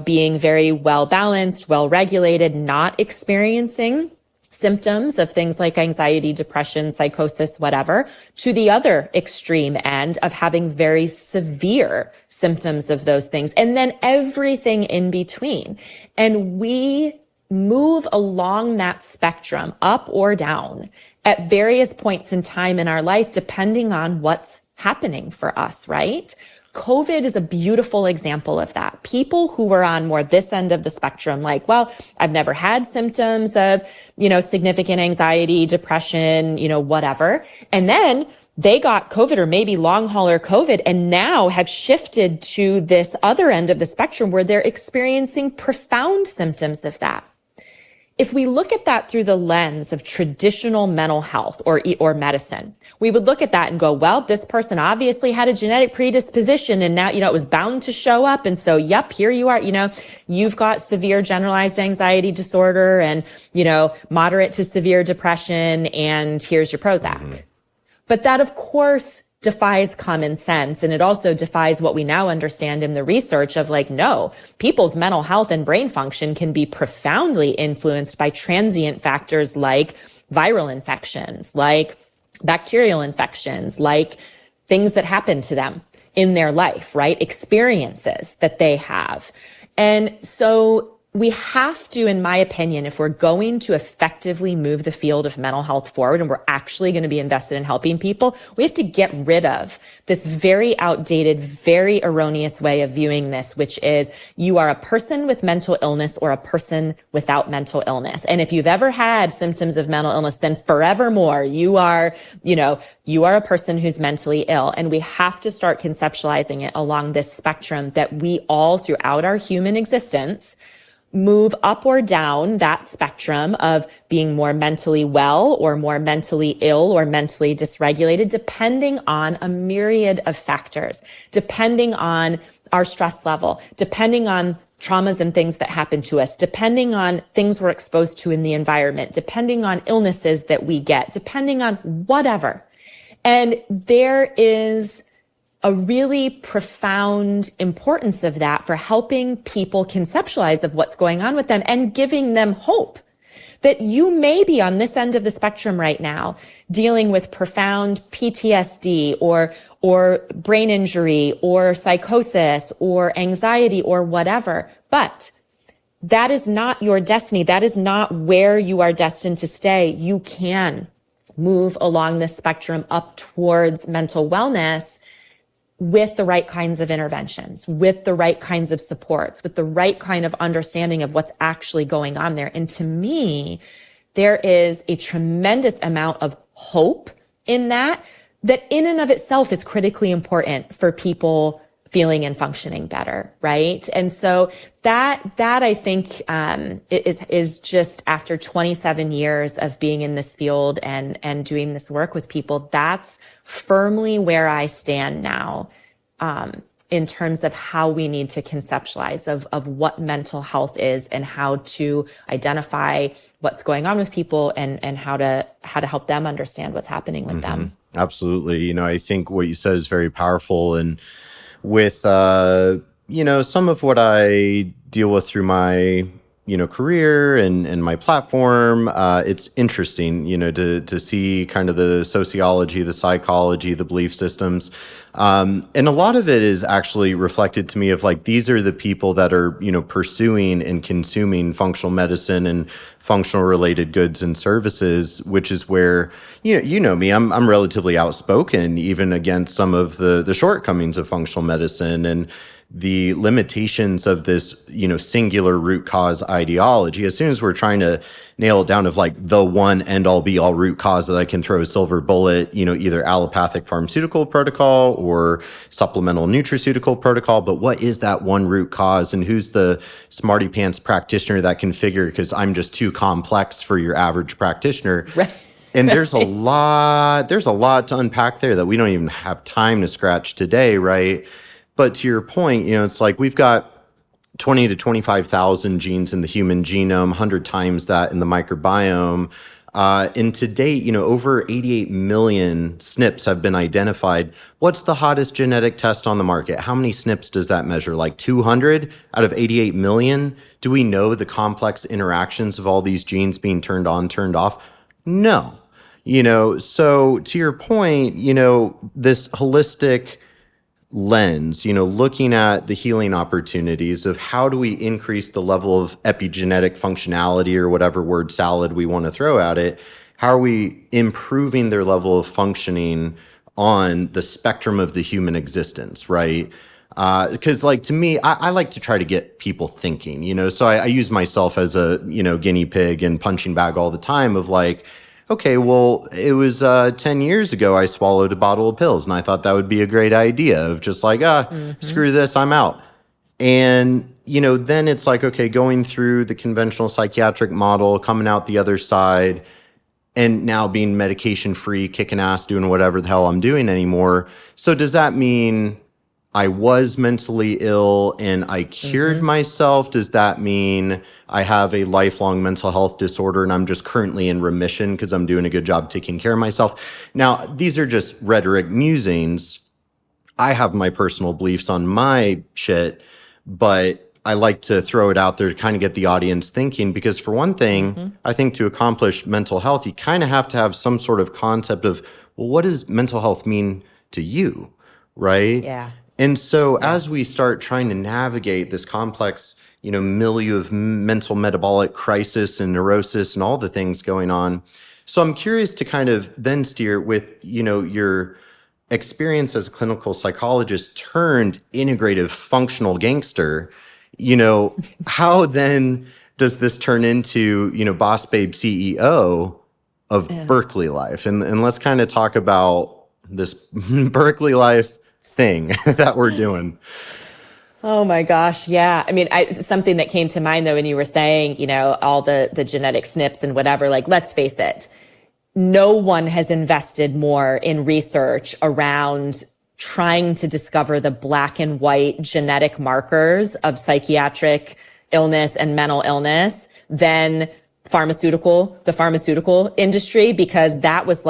being very well balanced, well regulated, not experiencing symptoms of things like anxiety, depression, psychosis, whatever, to the other extreme end of having very severe symptoms of those things, and then everything in between. And we move along that spectrum, up or down, at various points in time in our life, depending on what's happening for us, right? COVID is a beautiful example of that. People who were on more this end of the spectrum, like, well, I've never had symptoms of, significant anxiety, depression, whatever. And then they got COVID, or maybe long hauler COVID, and now have shifted to this other end of the spectrum where they're experiencing profound symptoms of that. If we look at that through the lens of traditional mental health or medicine, we would look at that and go, well, this person obviously had a genetic predisposition and now, it was bound to show up. And so, yep, here you are, you've got severe generalized anxiety disorder and, moderate to severe depression, and here's your Prozac. Mm-hmm. But that, of course, defies common sense. And it also defies what we now understand in the research of, like, no, people's mental health and brain function can be profoundly influenced by transient factors like viral infections, like bacterial infections, like things that happen to them in their life, right? Experiences that they have. And so we have to, in my opinion, if we're going to effectively move the field of mental health forward and we're actually going to be invested in helping people, we have to get rid of this very outdated, very erroneous way of viewing this, which is you are a person with mental illness or a person without mental illness. And if you've ever had symptoms of mental illness, then forevermore, you are a person who's mentally ill. And we have to start conceptualizing it along this spectrum that we all throughout our human existence move up or down that spectrum of being more mentally well or more mentally ill or mentally dysregulated, depending on a myriad of factors, depending on our stress level, depending on traumas and things that happen to us, depending on things we're exposed to in the environment, depending on illnesses that we get, depending on whatever. And there is a really profound importance of that for helping people conceptualize of what's going on with them and giving them hope that you may be on this end of the spectrum right now, dealing with profound PTSD or brain injury or psychosis or anxiety or whatever. But that is not your destiny. That is not where you are destined to stay. You can move along this spectrum up towards mental wellness with the right kinds of interventions, with the right kinds of supports, with the right kind of understanding of what's actually going on there. And to me, there is a tremendous amount of hope in that in and of itself is critically important for people feeling and functioning better, right? And so that I think is just after 27 years of being in this field and doing this work with people, that's firmly where I stand now, in terms of how we need to conceptualize of what mental health is and how to identify what's going on with people and how to help them understand what's happening with them. Absolutely. You know, I think what you said is very powerful. And with, some of what I deal with through my, career and my platform, it's interesting, to see kind of the sociology, the psychology, the belief systems. And a lot of it is actually reflected to me of like, these are the people that are, pursuing and consuming functional medicine and functional related goods and services, which is where, you know me, I'm relatively outspoken, even against some of the shortcomings of functional medicine and the limitations of this, singular root cause ideology. As soon as we're trying to nail it down of like the one end all be all root cause that I can throw a silver bullet, either allopathic pharmaceutical protocol or supplemental nutraceutical protocol. But what is that one root cause, and who's the smarty pants practitioner that can figure, because I'm just too complex for your average practitioner. Right. And there's a lot to unpack there that we don't even have time to scratch today, right? But to your point, it's like we've got 20 to 25,000 genes in the human genome, 100 times that in the microbiome. And to date, over 88 million SNPs have been identified. What's the hottest genetic test on the market? How many SNPs does that measure? Like 200 out of 88 million? Do we know the complex interactions of all these genes being turned on, turned off? No. So to your point, this holistic lens, looking at the healing opportunities of how do we increase the level of epigenetic functionality or whatever word salad we want to throw at it. How are we improving their level of functioning on the spectrum of the human existence, right? Because to me, I like to try to get people thinking, so I use myself as a, guinea pig and punching bag all the time of like, okay, well, it was 10 years ago I swallowed a bottle of pills, and I thought that would be a great idea of just like, screw this, I'm out. And, then it's like, okay, going through the conventional psychiatric model, coming out the other side, and now being medication-free, kicking ass, doing whatever the hell I'm doing anymore. So does that mean I was mentally ill and I cured myself? Does that mean I have a lifelong mental health disorder and I'm just currently in remission because I'm doing a good job taking care of myself? Now, these are just rhetoric musings. I have my personal beliefs on my shit, but I like to throw it out there to kind of get the audience thinking, because for one thing, I think to accomplish mental health, you kind of have to have some sort of concept of, well, what does mental health mean to you, right? Yeah. And so as we start trying to navigate this complex, milieu of mental metabolic crisis and neurosis and all the things going on. So I'm curious to kind of then steer with, your experience as a clinical psychologist turned integrative functional gangster, how then does this turn into, boss babe CEO of Berkeley life? And let's kind of talk about this Berkeley life thing that we're doing. Oh my gosh. Yeah. I mean, something that came to mind though, when you were saying, all the genetic SNPs and whatever, like, let's face it, no one has invested more in research around trying to discover the black and white genetic markers of psychiatric illness and mental illness than the pharmaceutical industry, because that was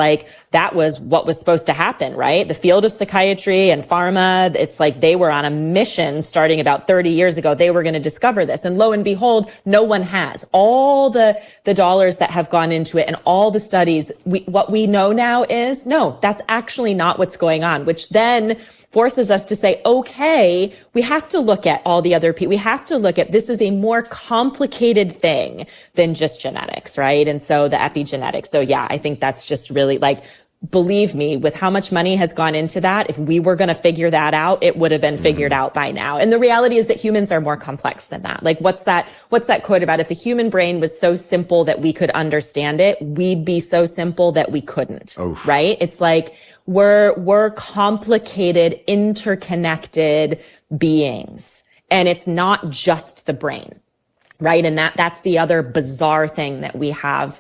what was supposed to happen, right? The field of psychiatry and pharma, it's like they were on a mission starting about 30 years ago. They were going to discover this. And lo and behold, no one has. All the dollars that have gone into it and all the studies, what we know now is, no, that's actually not what's going on, which then forces us to say, okay, we have to look at all the other people. We have to look at, this is a more complicated thing than just genetics, right? And so the epigenetics. So yeah, I think that's just really, like, believe me, with how much money has gone into that, if we were going to figure that out, it would have been figured out by now. And the reality is that humans are more complex than that. Like, what's that quote about, if the human brain was so simple that we could understand it, we'd be so simple that we couldn't, right? It's like, we're complicated, interconnected beings. And it's not just the brain, right? And that's the other bizarre thing that we have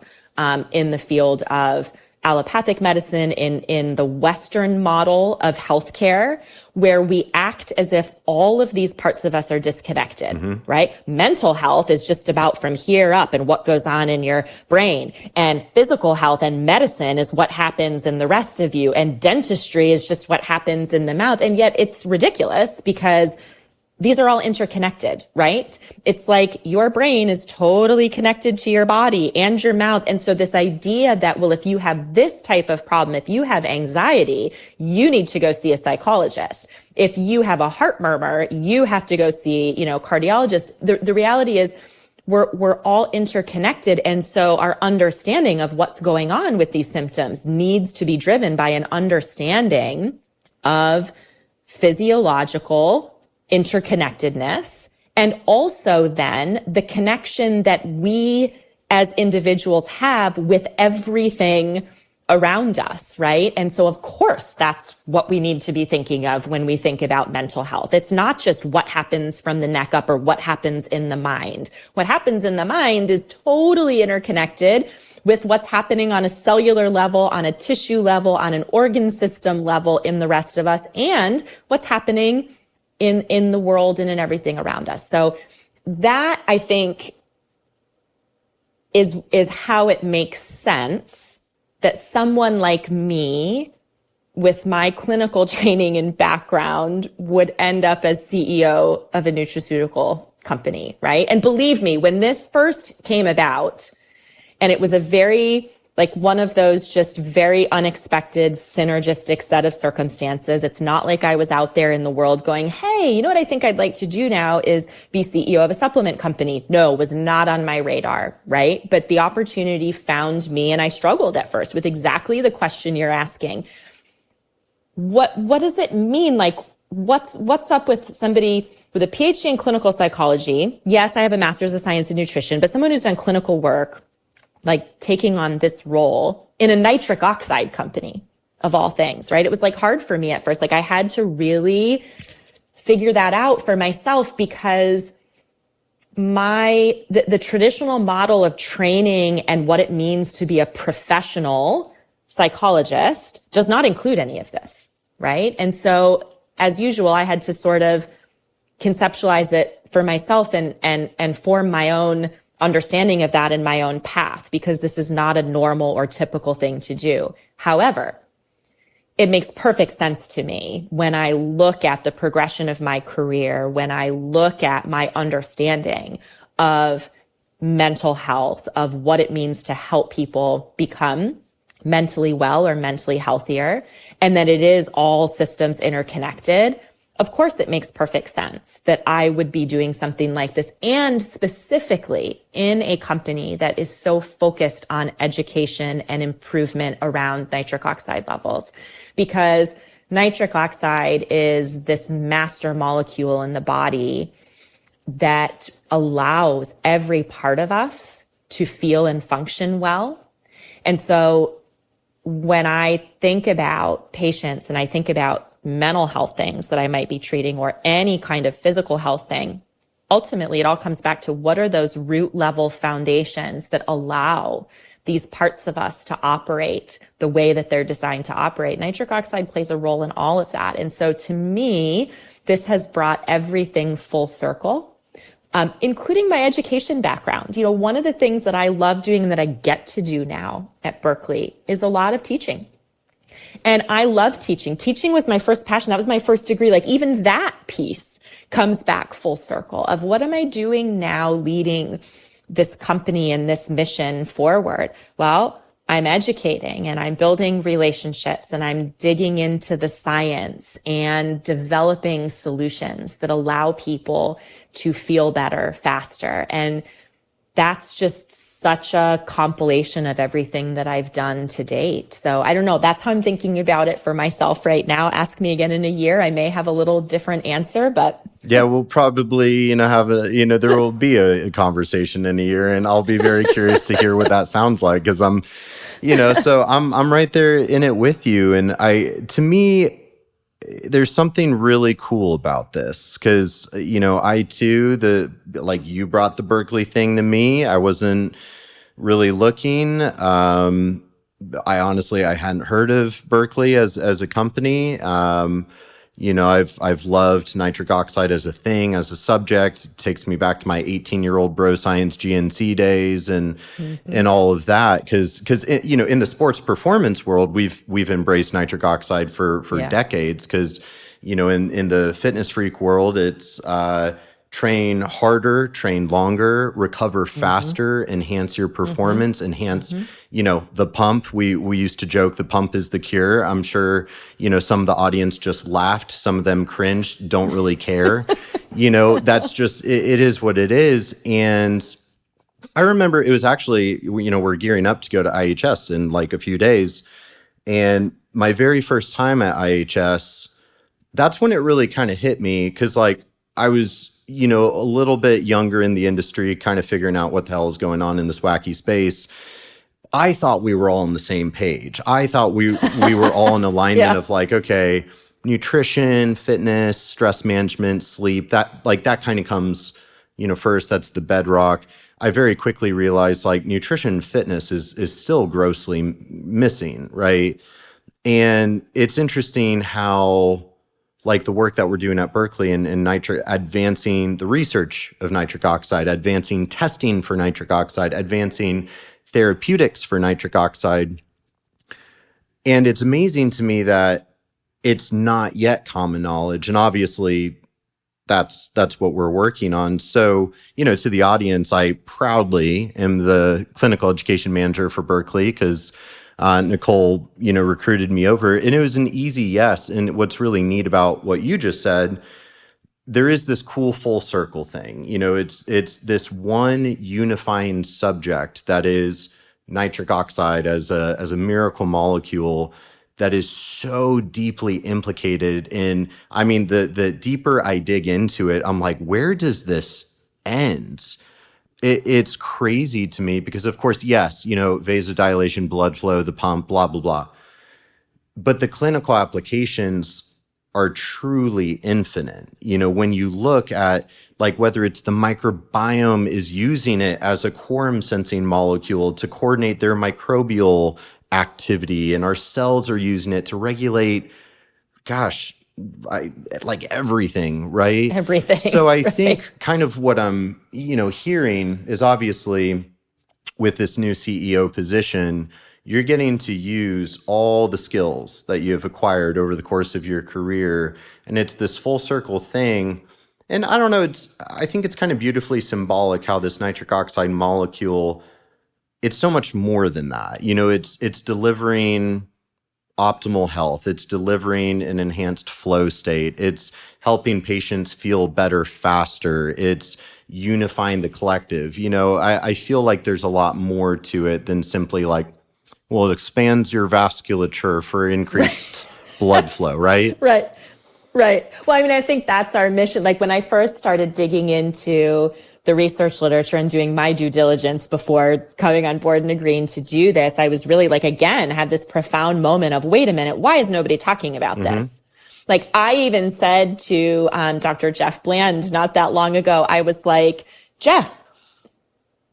in the field of allopathic medicine, in the Western model of healthcare, where we act as if all of these parts of us are disconnected, right? Mental health is just about from here up and what goes on in your brain. And physical health and medicine is what happens in the rest of you. And dentistry is just what happens in the mouth. And yet it's ridiculous, because these are all interconnected, right? It's like your brain is totally connected to your body and your mouth. And so this idea that, well, if you have this type of problem, if you have anxiety, you need to go see a psychologist. If you have a heart murmur, you have to go see, cardiologist. The reality is we're all interconnected. And so our understanding of what's going on with these symptoms needs to be driven by an understanding of physiological interconnectedness, and also then the connection that we as individuals have with everything around us, right? And so, of course, that's what we need to be thinking of when we think about mental health. It's not just what happens from the neck up or what happens in the mind. What happens in the mind is totally interconnected with what's happening on a cellular level, on a tissue level, on an organ system level in the rest of us, and what's happening in the world and in everything around us. So that, I think, is how it makes sense that someone like me, with my clinical training and background, would end up as CEO of a nutraceutical company, right? And believe me, when this first came about, and it was a very, like, one of those just very unexpected, synergistic set of circumstances. It's not like I was out there in the world going, hey, you know what I think I'd like to do now is be CEO of a supplement company. No, was not on my radar, right? But the opportunity found me, and I struggled at first with exactly the question you're asking. What does it mean? Like, what's up with somebody with a PhD in clinical psychology? Yes, I have a master's of science in nutrition, but someone who's done clinical work, like taking on this role in a nitric oxide company, of all things, right? It was like hard for me at first. Like, I had to really figure that out for myself, because the traditional model of training and what it means to be a professional psychologist does not include any of this, right? And so, as usual, I had to sort of conceptualize it for myself and form my own understanding of that in my own path, because this is not a normal or typical thing to do. However, it makes perfect sense to me when I look at the progression of my career, when I look at my understanding of mental health, of what it means to help people become mentally well or mentally healthier, and that it is all systems interconnected. Of course, it makes perfect sense that I would be doing something like this, and specifically in a company that is so focused on education and improvement around nitric oxide levels, because nitric oxide is this master molecule in the body that allows every part of us to feel and function well. And so when I think about patients and I think about mental health things that I might be treating or any kind of physical health thing, ultimately it all comes back to what are those root level foundations that allow these parts of us to operate the way that they're designed to operate. Nitric oxide plays a role in all of that. And so to me, this has brought everything full circle. Including my education background. One of the things that I love doing and that I get to do now at Berkeley is a lot of teaching. And I love teaching. Teaching was my first passion. That was my first degree. Like even that piece comes back full circle of what am I doing now leading this company and this mission forward? Well, I'm educating and I'm building relationships and I'm digging into the science and developing solutions that allow people to feel better faster. And that's just such a compilation of everything that I've done to date. So I don't know. That's how I'm thinking about it for myself right now. Ask me again in a year. I may have a little different answer, but yeah, we'll probably, have there will be a conversation in a year, and I'll be very curious to hear what that sounds like because so I'm right there in it with you. And to me, there's something really cool about this because, I too, you brought the Berkeley thing to me. I wasn't really looking. I hadn't heard of Berkeley as a company. I've loved nitric oxide as a thing, as a subject. It takes me back to my 18-year-old bro science GNC days and all of that. Because in the sports performance world, we've embraced nitric oxide for decades. Because in the fitness freak world, it's train harder, train longer, recover faster, enhance your performance, enhance, the pump. We used to joke the pump is the cure. I'm sure, some of the audience just laughed. Some of them cringed, don't really care. That's just, it is what it is. And I remember it was actually, we're gearing up to go to IHS in like a few days. And my very first time at IHS, that's when it really kind of hit me. Cause I was, a little bit younger in the industry, kind of figuring out what the hell is going on in this wacky space. I thought we were all on the same page. I thought we were all in alignment of okay, nutrition, fitness, stress management, sleep, that kind of comes, first. That's the bedrock. I very quickly realized nutrition and fitness is still grossly missing, right? And it's interesting how the work that we're doing at Berkeley and advancing the research of nitric oxide, advancing testing for nitric oxide, advancing therapeutics for nitric oxide. And it's amazing to me that it's not yet common knowledge. And obviously that's what we're working on. So, to the audience, I proudly am the clinical education manager for Berkeley because Nicole, recruited me over, and it was an easy yes. And what's really neat about what you just said, there is this cool full circle thing. It's this one unifying subject that is nitric oxide as a miracle molecule that is so deeply implicated in. I mean, the deeper I dig into it, I'm like, where does this end? It's crazy to me because, of course, yes, vasodilation, blood flow, the pump, blah, blah, blah. But the clinical applications are truly infinite. When you look at whether it's the microbiome is using it as a quorum sensing molecule to coordinate their microbial activity, and our cells are using it to regulate, everything, right? Everything. So I think kind of what I'm, hearing is obviously with this new CEO position, you're getting to use all the skills that you've acquired over the course of your career. And it's this full circle thing. And I don't know, I think it's kind of beautifully symbolic how this nitric oxide molecule, it's so much more than that. It's delivering optimal health. It's delivering an enhanced flow state. It's helping patients feel better faster. It's unifying the collective. I feel like there's a lot more to it than simply it expands your vasculature for increased blood flow, right? Right. Well, I think that's our mission. When I first started digging into the research literature and doing my due diligence before coming on board and agreeing to do this, I was really again, had this profound moment of, wait a minute, why is nobody talking about this? Like I even said to Dr. Jeff Bland not that long ago, I was like, Jeff,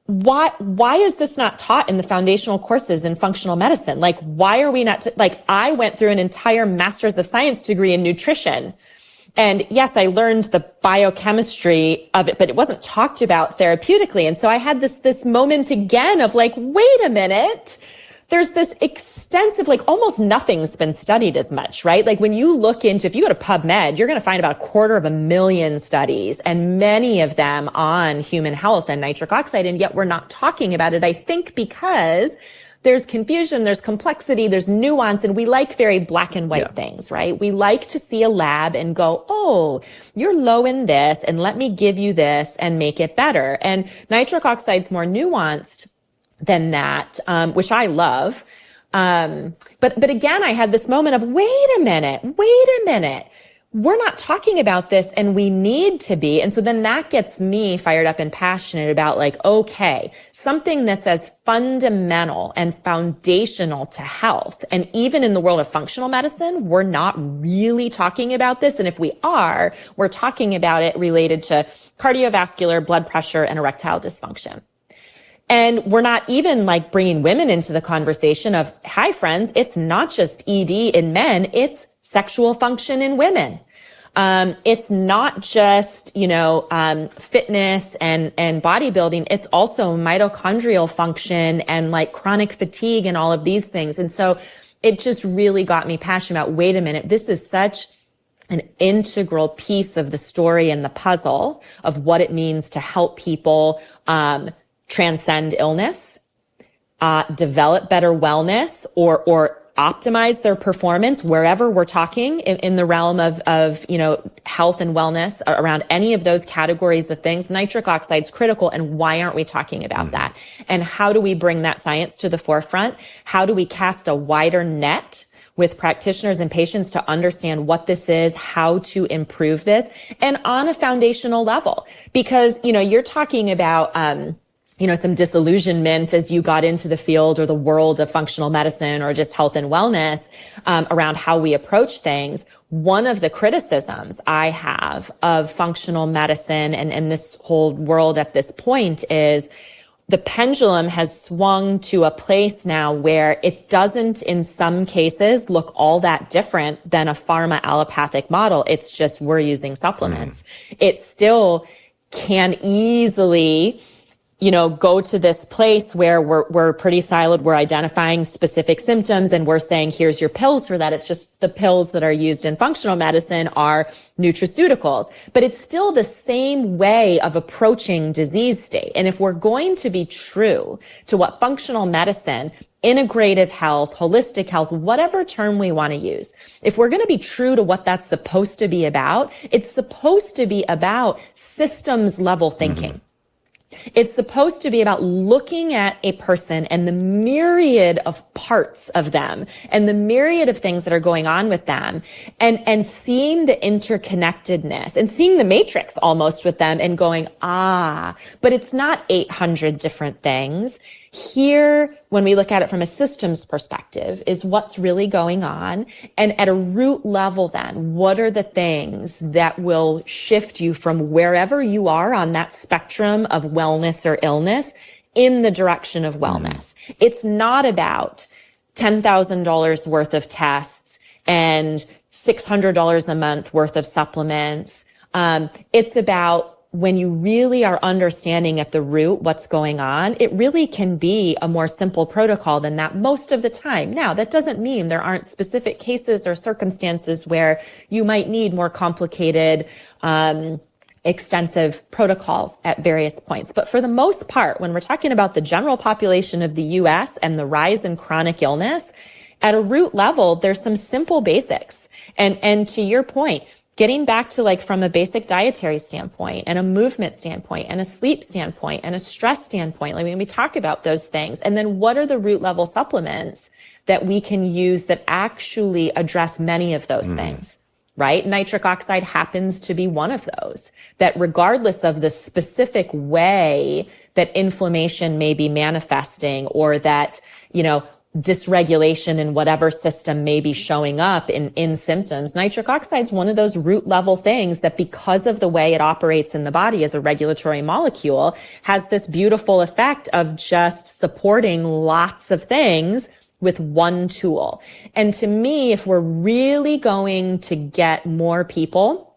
why is this not taught in the foundational courses in functional medicine? Like, why are we not, like, I went through an entire master's of science degree in nutrition. And yes, I learned the biochemistry of it, but it wasn't talked about therapeutically. And so I had this moment again of like, wait a minute. There's this extensive, like almost nothing's been studied as much, right? Like when you look into, if you go to PubMed, you're going to find about 250,000 studies and many of them on human health and nitric oxide. And yet we're not talking about it, I think, because there's confusion, there's complexity, there's nuance, and we like very black and white things, right? We like to see a lab and go, oh, you're low in this, and let me give you this and make it better. And nitric oxide's more nuanced than that, which I love. But again, I had this moment of, wait a minute. We're not talking about this and we need to be. And so then that gets me fired up and passionate about like, okay, something that's as fundamental and foundational to health. And even in the world of functional medicine, we're not really talking about this. And if we are, we're talking about it related to cardiovascular, blood pressure, and erectile dysfunction. And we're not even like bringing women into the conversation of, hi friends, it's not just ED in men, it's sexual function in women. It's not just, fitness and bodybuilding. It's also mitochondrial function and like chronic fatigue and all of these things. And so it just really got me passionate about, wait a minute, this is such an integral piece of the story and the puzzle of what it means to help people, transcend illness, develop better wellness or optimize their performance wherever we're talking in the realm of health and wellness around any of those categories of things. Nitric oxide is critical. And why aren't we talking about that? And how do we bring that science to the forefront? How do we cast a wider net with practitioners and patients to understand what this is, how to improve this, and on a foundational level? Because, you're talking about, some disillusionment as you got into the field or the world of functional medicine or just health and wellness, around how we approach things. One of the criticisms I have of functional medicine and this whole world at this point is the pendulum has swung to a place now where it doesn't, in some cases, look all that different than a pharma allopathic model. It's just we're using supplements. It still can easily go to this place where we're pretty siloed. We're identifying specific symptoms and we're saying, here's your pills for that. It's just the pills that are used in functional medicine are nutraceuticals, but it's still the same way of approaching disease state. And if we're going to be true to what functional medicine, integrative health, holistic health, whatever term we want to use, if we're going to be true to what that's supposed to be about, it's supposed to be about systems level thinking. It's supposed to be about looking at a person and the myriad of parts of them and the myriad of things that are going on with them and seeing the interconnectedness and seeing the matrix almost with them and going, but it's not 800 different things. Here, when we look at it from a systems perspective, is what's really going on. And at a root level, then, what are the things that will shift you from wherever you are on that spectrum of wellness or illness in the direction of wellness? It's not about $10,000 worth of tests and $600 a month worth of supplements. It's about when you really are understanding at the root what's going on, it really can be a more simple protocol than that most of the time. Now, that doesn't mean there aren't specific cases or circumstances where you might need more complicated, extensive protocols at various points. But for the most part, when we're talking about the general population of the US and the rise in chronic illness, at a root level, there's some simple basics. And to your point, getting back to like from a basic dietary standpoint and a movement standpoint and a sleep standpoint and a stress standpoint, like when we talk about those things, and then what are the root level supplements that we can use that actually address many of those things, right? Nitric oxide happens to be one of those, that regardless of the specific way that inflammation may be manifesting or that, dysregulation in whatever system may be showing up in symptoms. Nitric oxide is one of those root level things that, because of the way it operates in the body as a regulatory molecule, has this beautiful effect of just supporting lots of things with one tool. And to me, if we're really going to get more people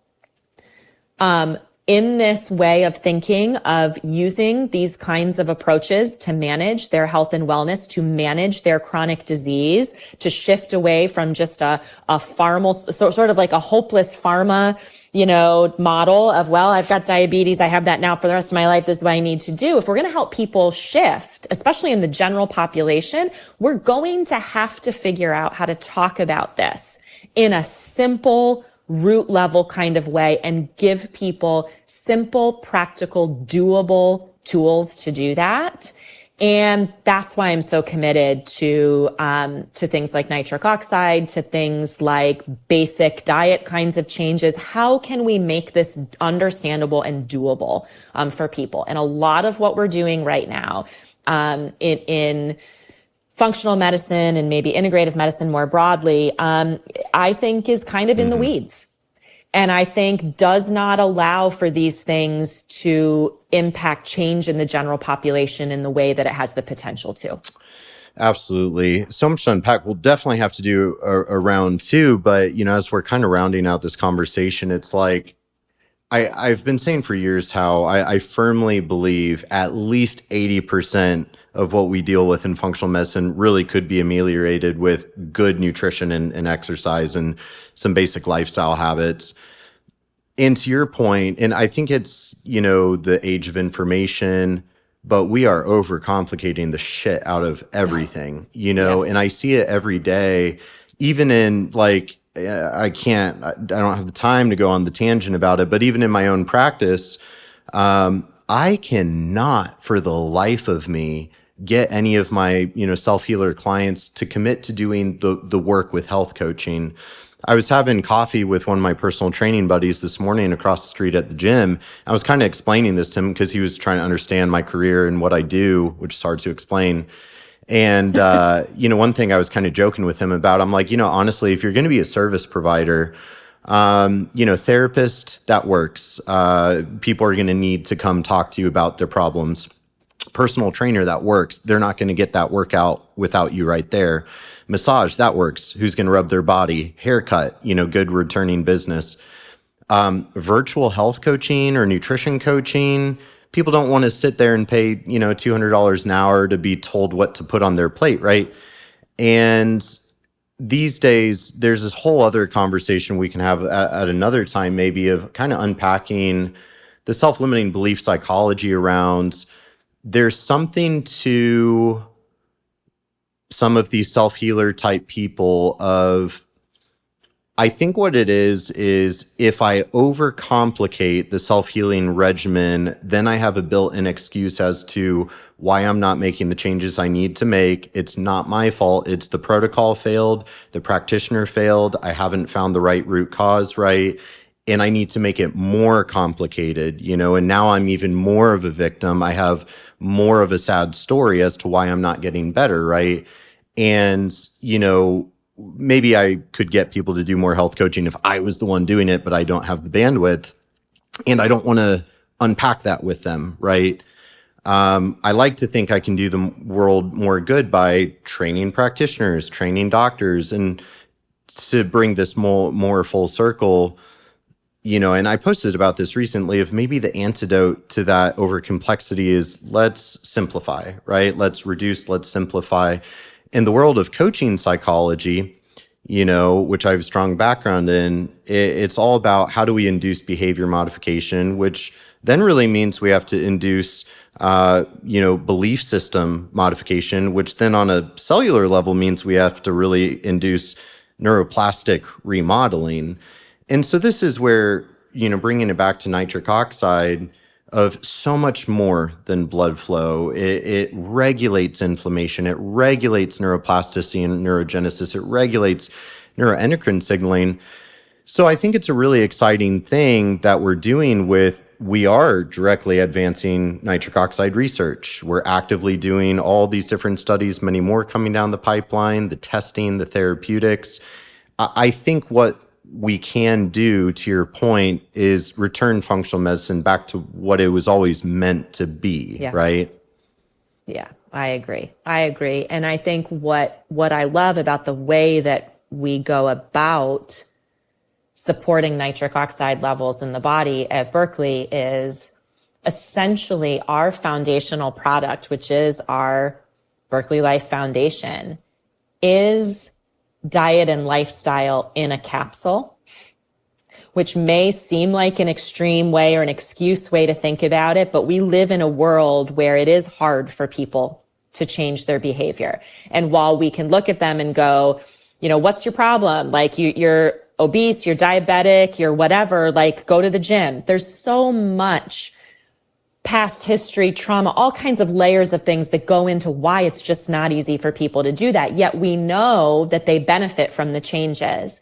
in this way of thinking of using these kinds of approaches to manage their health and wellness, to manage their chronic disease, to shift away from just a sort of like a hopeless pharma, model of, well, I've got diabetes, I have that now for the rest of my life, this is what I need to do. If we're going to help people shift, especially in the general population, we're going to have to figure out how to talk about this in a simple, root level kind of way and give people simple, practical, doable tools to do that. And that's why I'm so committed to things like nitric oxide, to things like basic diet kinds of changes. How can we make this understandable and doable for people? And a lot of what we're doing right now in functional medicine and maybe integrative medicine more broadly, I think is kind of in the weeds. And I think does not allow for these things to impact change in the general population in the way that it has the potential to. Absolutely. So much to unpack. We'll definitely have to do a round two, but as we're kind of rounding out this conversation, it's like, I've been saying for years how I firmly believe at least 80% of what we deal with in functional medicine really could be ameliorated with good nutrition and exercise and some basic lifestyle habits. And to your point, and I think it's, the age of information, but we are overcomplicating the shit out of everything, Yes. And I see it every day, even in I don't have the time to go on the tangent about it, but even in my own practice, I cannot for the life of me get any of my, self-healer clients to commit to doing the work with health coaching. I was having coffee with one of my personal training buddies this morning across the street at the gym. I was kind of explaining this to him because he was trying to understand my career and what I do, which is hard to explain. And, one thing I was kind of joking with him about, I'm like, honestly, if you're going to be a service provider, therapist, that works. People are going to need to come talk to you about their problems. Personal trainer, that works. They're not going to get that workout without you right there. Massage, that works. Who's going to rub their body? Haircut, good returning business. Virtual health coaching or nutrition coaching, people don't want to sit there and pay, $200 an hour to be told what to put on their plate, right? And these days, there's this whole other conversation we can have at another time, maybe, of kind of unpacking the self-limiting belief psychology around there's something to some of these self-healer type people of, I think what it is if I overcomplicate the self-healing regimen, then I have a built-in excuse as to why I'm not making the changes I need to make. It's not my fault. It's the protocol failed. The practitioner failed. I haven't found the right root cause, right? And I need to make it more complicated, and now I'm even more of a victim. I have more of a sad story as to why I'm not getting better, right? And, maybe I could get people to do more health coaching if I was the one doing it, but I don't have the bandwidth and I don't want to unpack that with them, right? I like to think I can do the world more good by training practitioners, training doctors, and to bring this more full circle, and I posted about this recently of maybe the antidote to that over complexity is let's simplify, right? Let's reduce, let's simplify. In the world of coaching psychology, which I have a strong background in, it's all about how do we induce behavior modification, which then really means we have to induce, belief system modification, which then on a cellular level means we have to really induce neuroplastic remodeling. And so this is where, bringing it back to nitric oxide, of so much more than blood flow. It regulates inflammation. It regulates neuroplasticity and neurogenesis. It regulates neuroendocrine signaling. So I think it's a really exciting thing that we're doing with we are directly advancing nitric oxide research. We're actively doing all these different studies, many more coming down the pipeline, the testing, the therapeutics. I think what we can do, to your point, is return functional medicine back to what it was always meant to be, right? Yeah, I agree. And I think what I love about the way that we go about supporting nitric oxide levels in the body at Berkeley is essentially our foundational product, which is our Berkeley Life Foundation, is diet and lifestyle in a capsule, which may seem like an extreme way or an excuse way to think about it, but we live in a world where it is hard for people to change their behavior. And while we can look at them and go, what's your problem? Like you're obese, you're diabetic, you're whatever, like go to the gym. There's so much past history, trauma, all kinds of layers of things that go into why it's just not easy for people to do that. Yet we know that they benefit from the changes.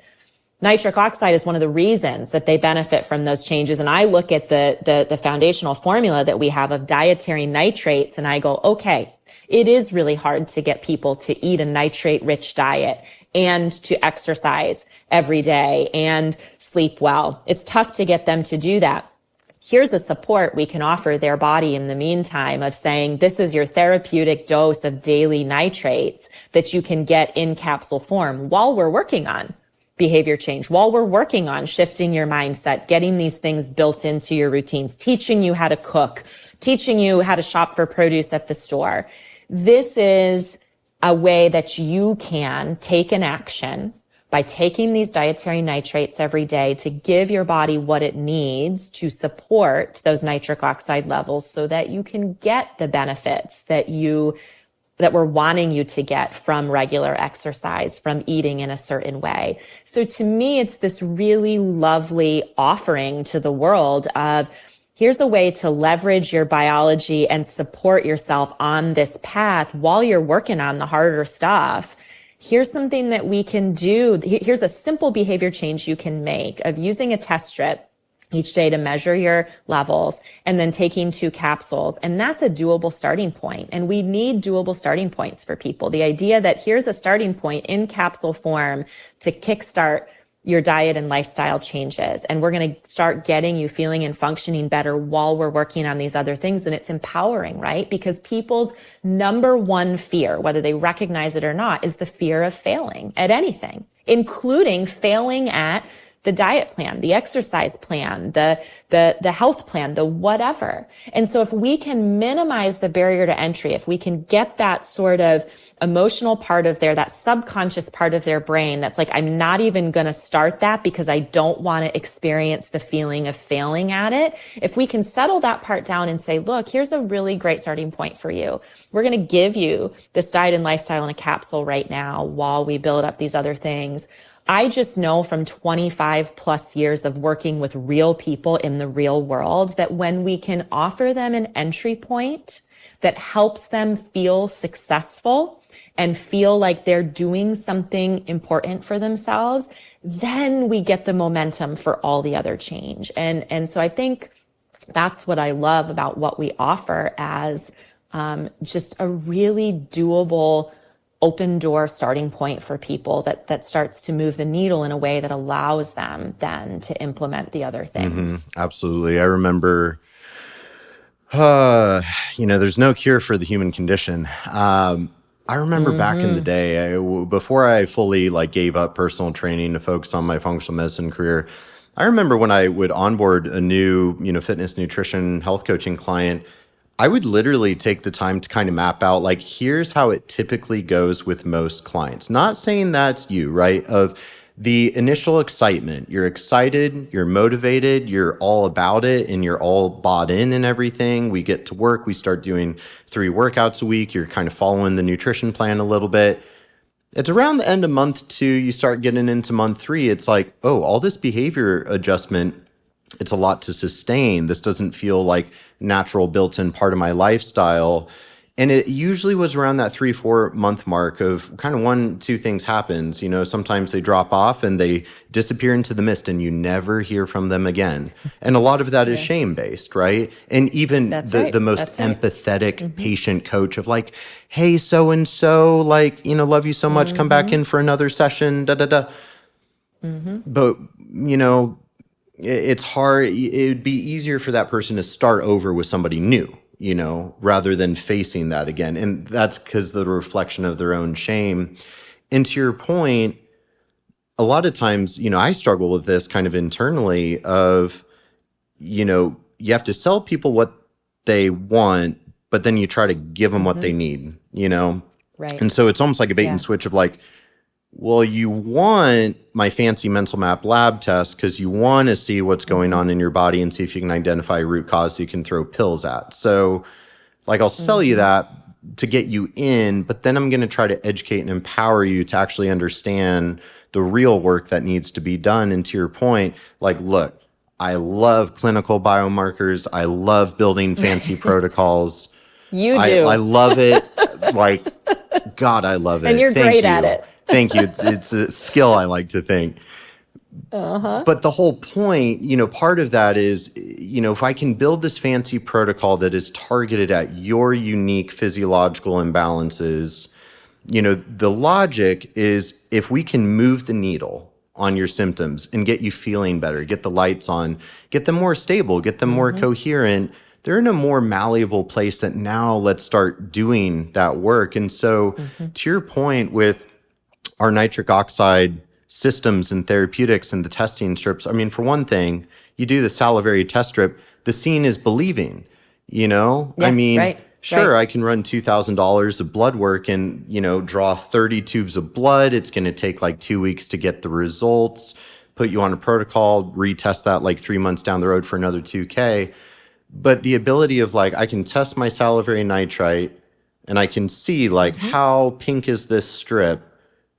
Nitric oxide is one of the reasons that they benefit from those changes. And I look at the foundational formula that we have of dietary nitrates and I go, okay, it is really hard to get people to eat a nitrate-rich diet and to exercise every day and sleep well. It's tough to get them to do that. Here's a support we can offer their body in the meantime of saying, this is your therapeutic dose of daily nitrates that you can get in capsule form while we're working on behavior change, while we're working on shifting your mindset, getting these things built into your routines, teaching you how to cook, teaching you how to shop for produce at the store. This is a way that you can take an action by taking these dietary nitrates every day to give your body what it needs to support those nitric oxide levels so that you can get the benefits that we're wanting you to get from regular exercise, from eating in a certain way. So to me, it's this really lovely offering to the world of, here's a way to leverage your biology and support yourself on this path while you're working on the harder stuff. Here's something that we can do. Here's a simple behavior change you can make of using a test strip each day to measure your levels and then taking 2 capsules. And that's a doable starting point. And we need doable starting points for people. The idea that here's a starting point in capsule form to kickstart your diet and lifestyle changes. And we're going to start getting you feeling and functioning better while we're working on these other things. And it's empowering, right? Because people's number one fear, whether they recognize it or not, is the fear of failing at anything, including failing at the diet plan, the exercise plan, the health plan, the whatever. And so if we can minimize the barrier to entry, if we can get that sort of emotional part of that subconscious part of their brain that's like, I'm not even going to start that because I don't want to experience the feeling of failing at it. If we can settle that part down and say, look, here's a really great starting point for you. We're going to give you this diet and lifestyle in a capsule right now while we build up these other things. I just know from 25 plus years of working with real people in the real world that when we can offer them an entry point that helps them feel successful and feel like they're doing something important for themselves, then we get the momentum for all the other change. And so I think that's what I love about what we offer as just a really doable open door starting point for people that starts to move the needle in a way that allows them then to implement the other things. Absolutely. I remember, there's no cure for the human condition. I remember back in the day, before I fully gave up personal training to focus on my functional medicine career, I remember when I would onboard a new, fitness, nutrition, health coaching client, I would literally take the time to kind of map out, here's how it typically goes with most clients. Not saying that's you, right? Of the initial excitement. You're excited, you're motivated, you're all about it, and you're all bought in and everything. We get to work, we start doing 3 workouts a week. You're kind of following the nutrition plan a little bit. It's around the end of month 2, you start getting into month 3. It's like, oh, all this behavior adjustment, it's a lot to sustain. This doesn't feel like natural built-in part of my lifestyle. And it usually was around that 3, 4 month mark of kind of one, two things happens. Sometimes they drop off and they disappear into the mist and you never hear from them again. And a lot of that is Yeah. shame based, right? And even That's the right. most That's right. empathetic patient coach of like, hey, so and so, like, love you so much, come back in for another session, da da da. But, it's hard. It would be easier for that person to start over with somebody new, rather than facing that again. And that's because the reflection of their own shame. And to your point, a lot of times, I struggle with this kind of internally of, you have to sell people what they want, but then you try to give them what they need. Right. And so it's almost like a bait Yeah. and switch of like, well, you want my fancy mental map lab test because you want to see what's going on in your body and see if you can identify a root cause so you can throw pills at. So, like, I'll sell you that to get you in, but then I'm going to try to educate and empower you to actually understand the real work that needs to be done. And to your point, like, look, I love clinical biomarkers. I love building fancy protocols. You I do. love it. Like, God, I love it. And you're Thank great you. at it. Thank you. It's a skill, I like to think. But the whole point, part of that is, if I can build this fancy protocol that is targeted at your unique physiological imbalances, the logic is if we can move the needle on your symptoms and get you feeling better, get the lights on, get them more stable, get them more coherent, they're in a more malleable place that now let's start doing that work. And so to your point with our nitric oxide systems and therapeutics and the testing strips, I mean, for one thing, you do the salivary test strip, the seeing is believing, Yeah, I mean, right, sure, right. I can run $2,000 of blood work and, draw 30 tubes of blood. It's going to take like 2 weeks to get the results, put you on a protocol, retest that like 3 months down the road for another 2K. But the ability of like, I can test my salivary nitrite and I can see like, how pink is this strip?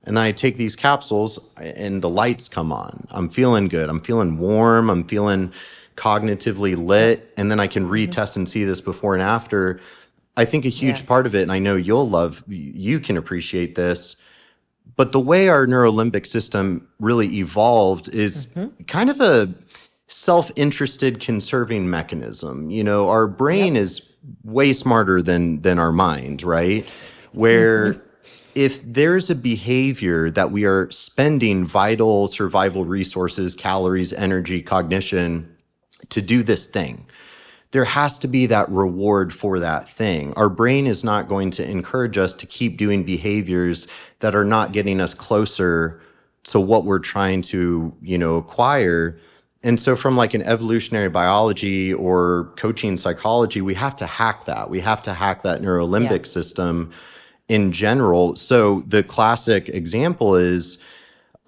And then I take these capsules and the lights come on. I'm feeling good. I'm feeling warm. I'm feeling cognitively lit. And then I can retest and see this before and after. I think a huge part of it, and I know you can appreciate this, but the way our neurolimbic system really evolved is kind of a self-interested conserving mechanism. Our brain is way smarter than our mind, right? Where if there's a behavior that we are spending vital survival resources, calories, energy, cognition to do this thing, there has to be that reward for that thing. Our brain is not going to encourage us to keep doing behaviors that are not getting us closer to what we're trying to, acquire. And so from like an evolutionary biology or coaching psychology, we have to hack that. We have to hack that neurolimbic system in general. So the classic example is,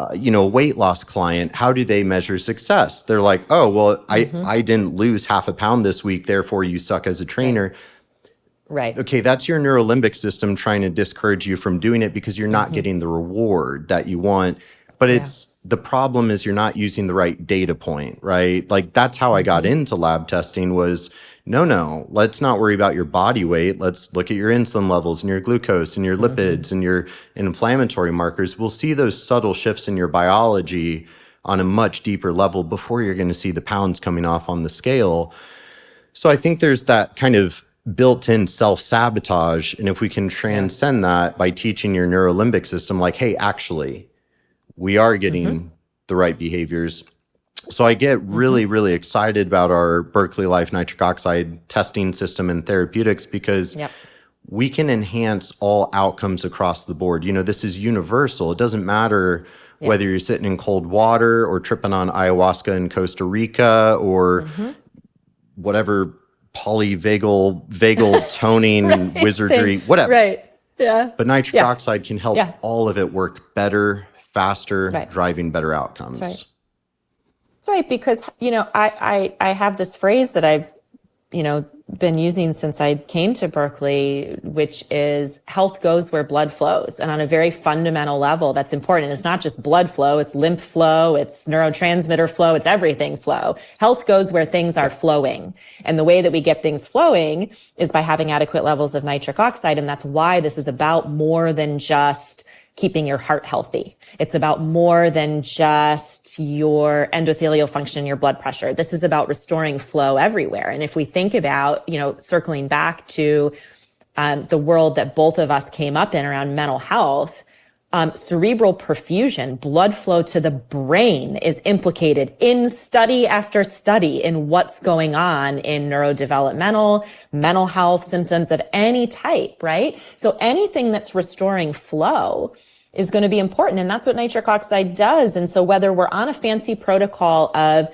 a weight loss client, how do they measure success? They're like, oh, well, I didn't lose half a pound this week, therefore you suck as a trainer. Right. Okay, that's your neurolimbic system trying to discourage you from doing it because you're not getting the reward that you want. But the problem is you're not using the right data point, right? Like that's how I got into lab testing was, no, let's not worry about your body weight. Let's look at your insulin levels and your glucose and your lipids and your inflammatory markers. We'll see those subtle shifts in your biology on a much deeper level before you're going to see the pounds coming off on the scale. So I think there's that kind of built-in self-sabotage. And if we can transcend that by teaching your neurolimbic system, like, hey, actually, we are getting the right behaviors. So I get really, really excited about our Berkeley Life nitric oxide testing system and therapeutics because we can enhance all outcomes across the board. This is universal. It doesn't matter whether you're sitting in cold water or tripping on ayahuasca in Costa Rica or whatever vagal toning wizardry, whatever. Right. Yeah. But nitric oxide can help all of it work better, faster, driving better outcomes. That's right. Because, I have this phrase that I've, been using since I came to Berkeley, which is health goes where blood flows. And on a very fundamental level, that's important. It's not just blood flow, it's lymph flow, it's neurotransmitter flow, it's everything flow. Health goes where things are flowing. And the way that we get things flowing is by having adequate levels of nitric oxide. And that's why this is about more than just keeping your heart healthy. It's about more than just your endothelial function, your blood pressure. This is about restoring flow everywhere. And if we think about, circling back to the world that both of us came up in around mental health, cerebral perfusion, blood flow to the brain is implicated in study after study in what's going on in neurodevelopmental, mental health symptoms of any type, right? So anything that's restoring flow is going to be important. And that's what nitric oxide does. And so whether we're on a fancy protocol of,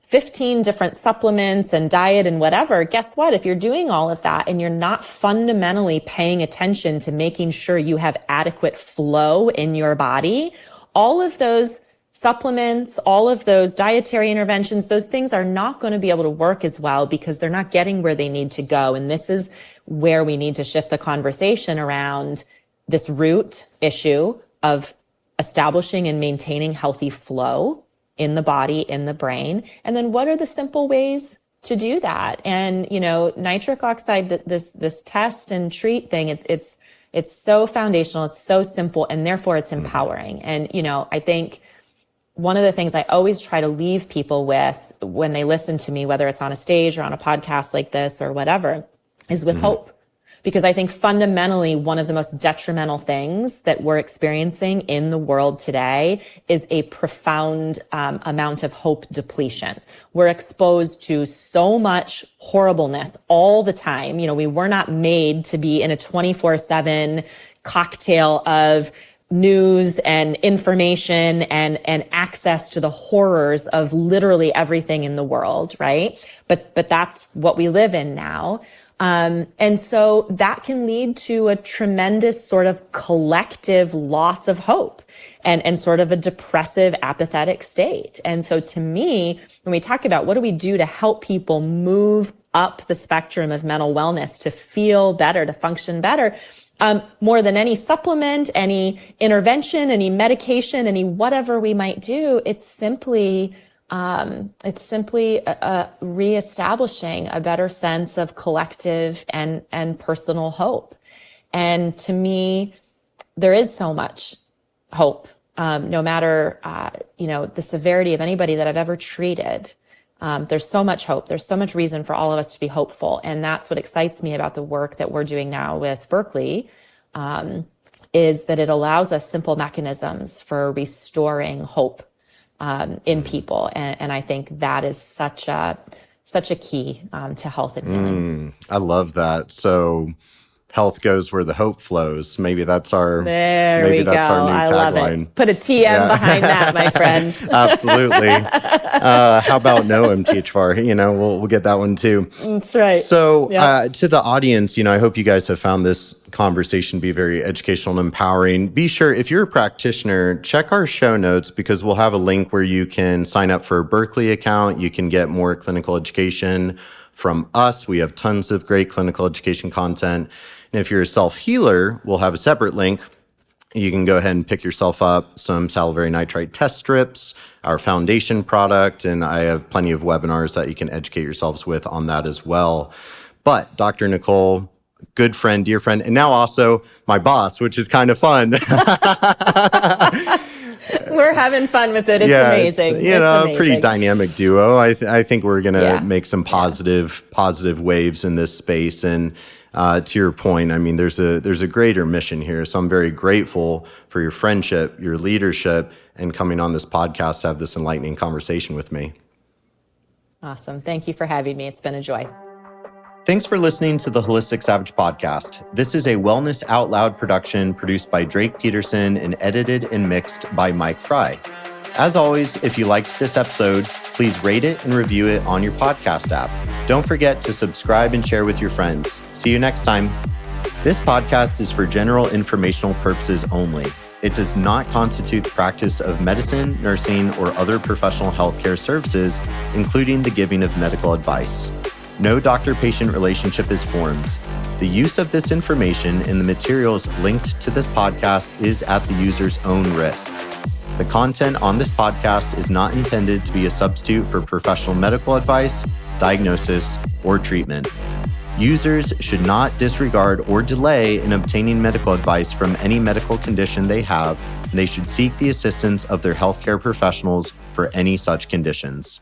15 different supplements and diet and whatever, guess what? If you're doing all of that and you're not fundamentally paying attention to making sure you have adequate flow in your body, all of those supplements, all of those dietary interventions, those things are not going to be able to work as well because they're not getting where they need to go. And this is where we need to shift the conversation around this root issue of establishing and maintaining healthy flow in the body, in the brain. And then what are the simple ways to do that? And, nitric oxide, this test and treat thing, it's so foundational, it's so simple, and therefore it's empowering. And, I think one of the things I always try to leave people with when they listen to me, whether it's on a stage or on a podcast like this or whatever, is with hope. Because I think fundamentally, one of the most detrimental things that we're experiencing in the world today is a profound amount of hope depletion. We're exposed to so much horribleness all the time. We were not made to be in a 24/7 cocktail of news and information and access to the horrors of literally everything in the world, right? But that's what we live in now. And so that can lead to a tremendous sort of collective loss of hope and sort of a depressive, apathetic state. And so to me, when we talk about what do we do to help people move up the spectrum of mental wellness, to feel better, to function better, more than any supplement, any intervention, any medication, any whatever we might do, it's simply reestablishing a better sense of collective and personal hope. And to me, there is so much hope, no matter, the severity of anybody that I've ever treated. There's so much hope. There's so much reason for all of us to be hopeful. And that's what excites me about the work that we're doing now with Berkeley, is that it allows us simple mechanisms for restoring hope in people. And I think that is such a key to health and healing. I love that. So health goes where the hope flows. Maybe that's our new I love tagline. it. Put a TM behind that, my friend. Absolutely. How about no MTHFR? We'll get that one too. That's right. So to the audience, I hope you guys have found this conversation to be very educational and empowering. Be sure, if you're a practitioner, check our show notes because we'll have a link where you can sign up for a Berkeley account. You can get more clinical education from us. We have tons of great clinical education content. And if you're a self-healer, we'll have a separate link. You can go ahead and pick yourself up some salivary nitrite test strips, our foundation product, and I have plenty of webinars that you can educate yourselves with on that as well. But Dr. Nicole, good friend, dear friend, and now also my boss, which is kind of fun. We're having fun with it. It's amazing. It's a pretty dynamic duo. I think we're going to make some positive waves in this space. And to your point, I mean, there's a greater mission here. So I'm very grateful for your friendship, your leadership, and coming on this podcast to have this enlightening conversation with me. Awesome. Thank you for having me. It's been a joy. Thanks for listening to the Holistic Savage Podcast. This is a Wellness Out Loud production produced by Drake Peterson and edited and mixed by Mike Fry. As always, if you liked this episode, please rate it and review it on your podcast app. Don't forget to subscribe and share with your friends. See you next time. This podcast is for general informational purposes only. It does not constitute the practice of medicine, nursing, or other professional healthcare services, including the giving of medical advice. No doctor-patient relationship is formed. The use of this information in the materials linked to this podcast is at the user's own risk. The content on this podcast is not intended to be a substitute for professional medical advice, diagnosis, or treatment. Users should not disregard or delay in obtaining medical advice from any medical condition they have, and they should seek the assistance of their healthcare professionals for any such conditions.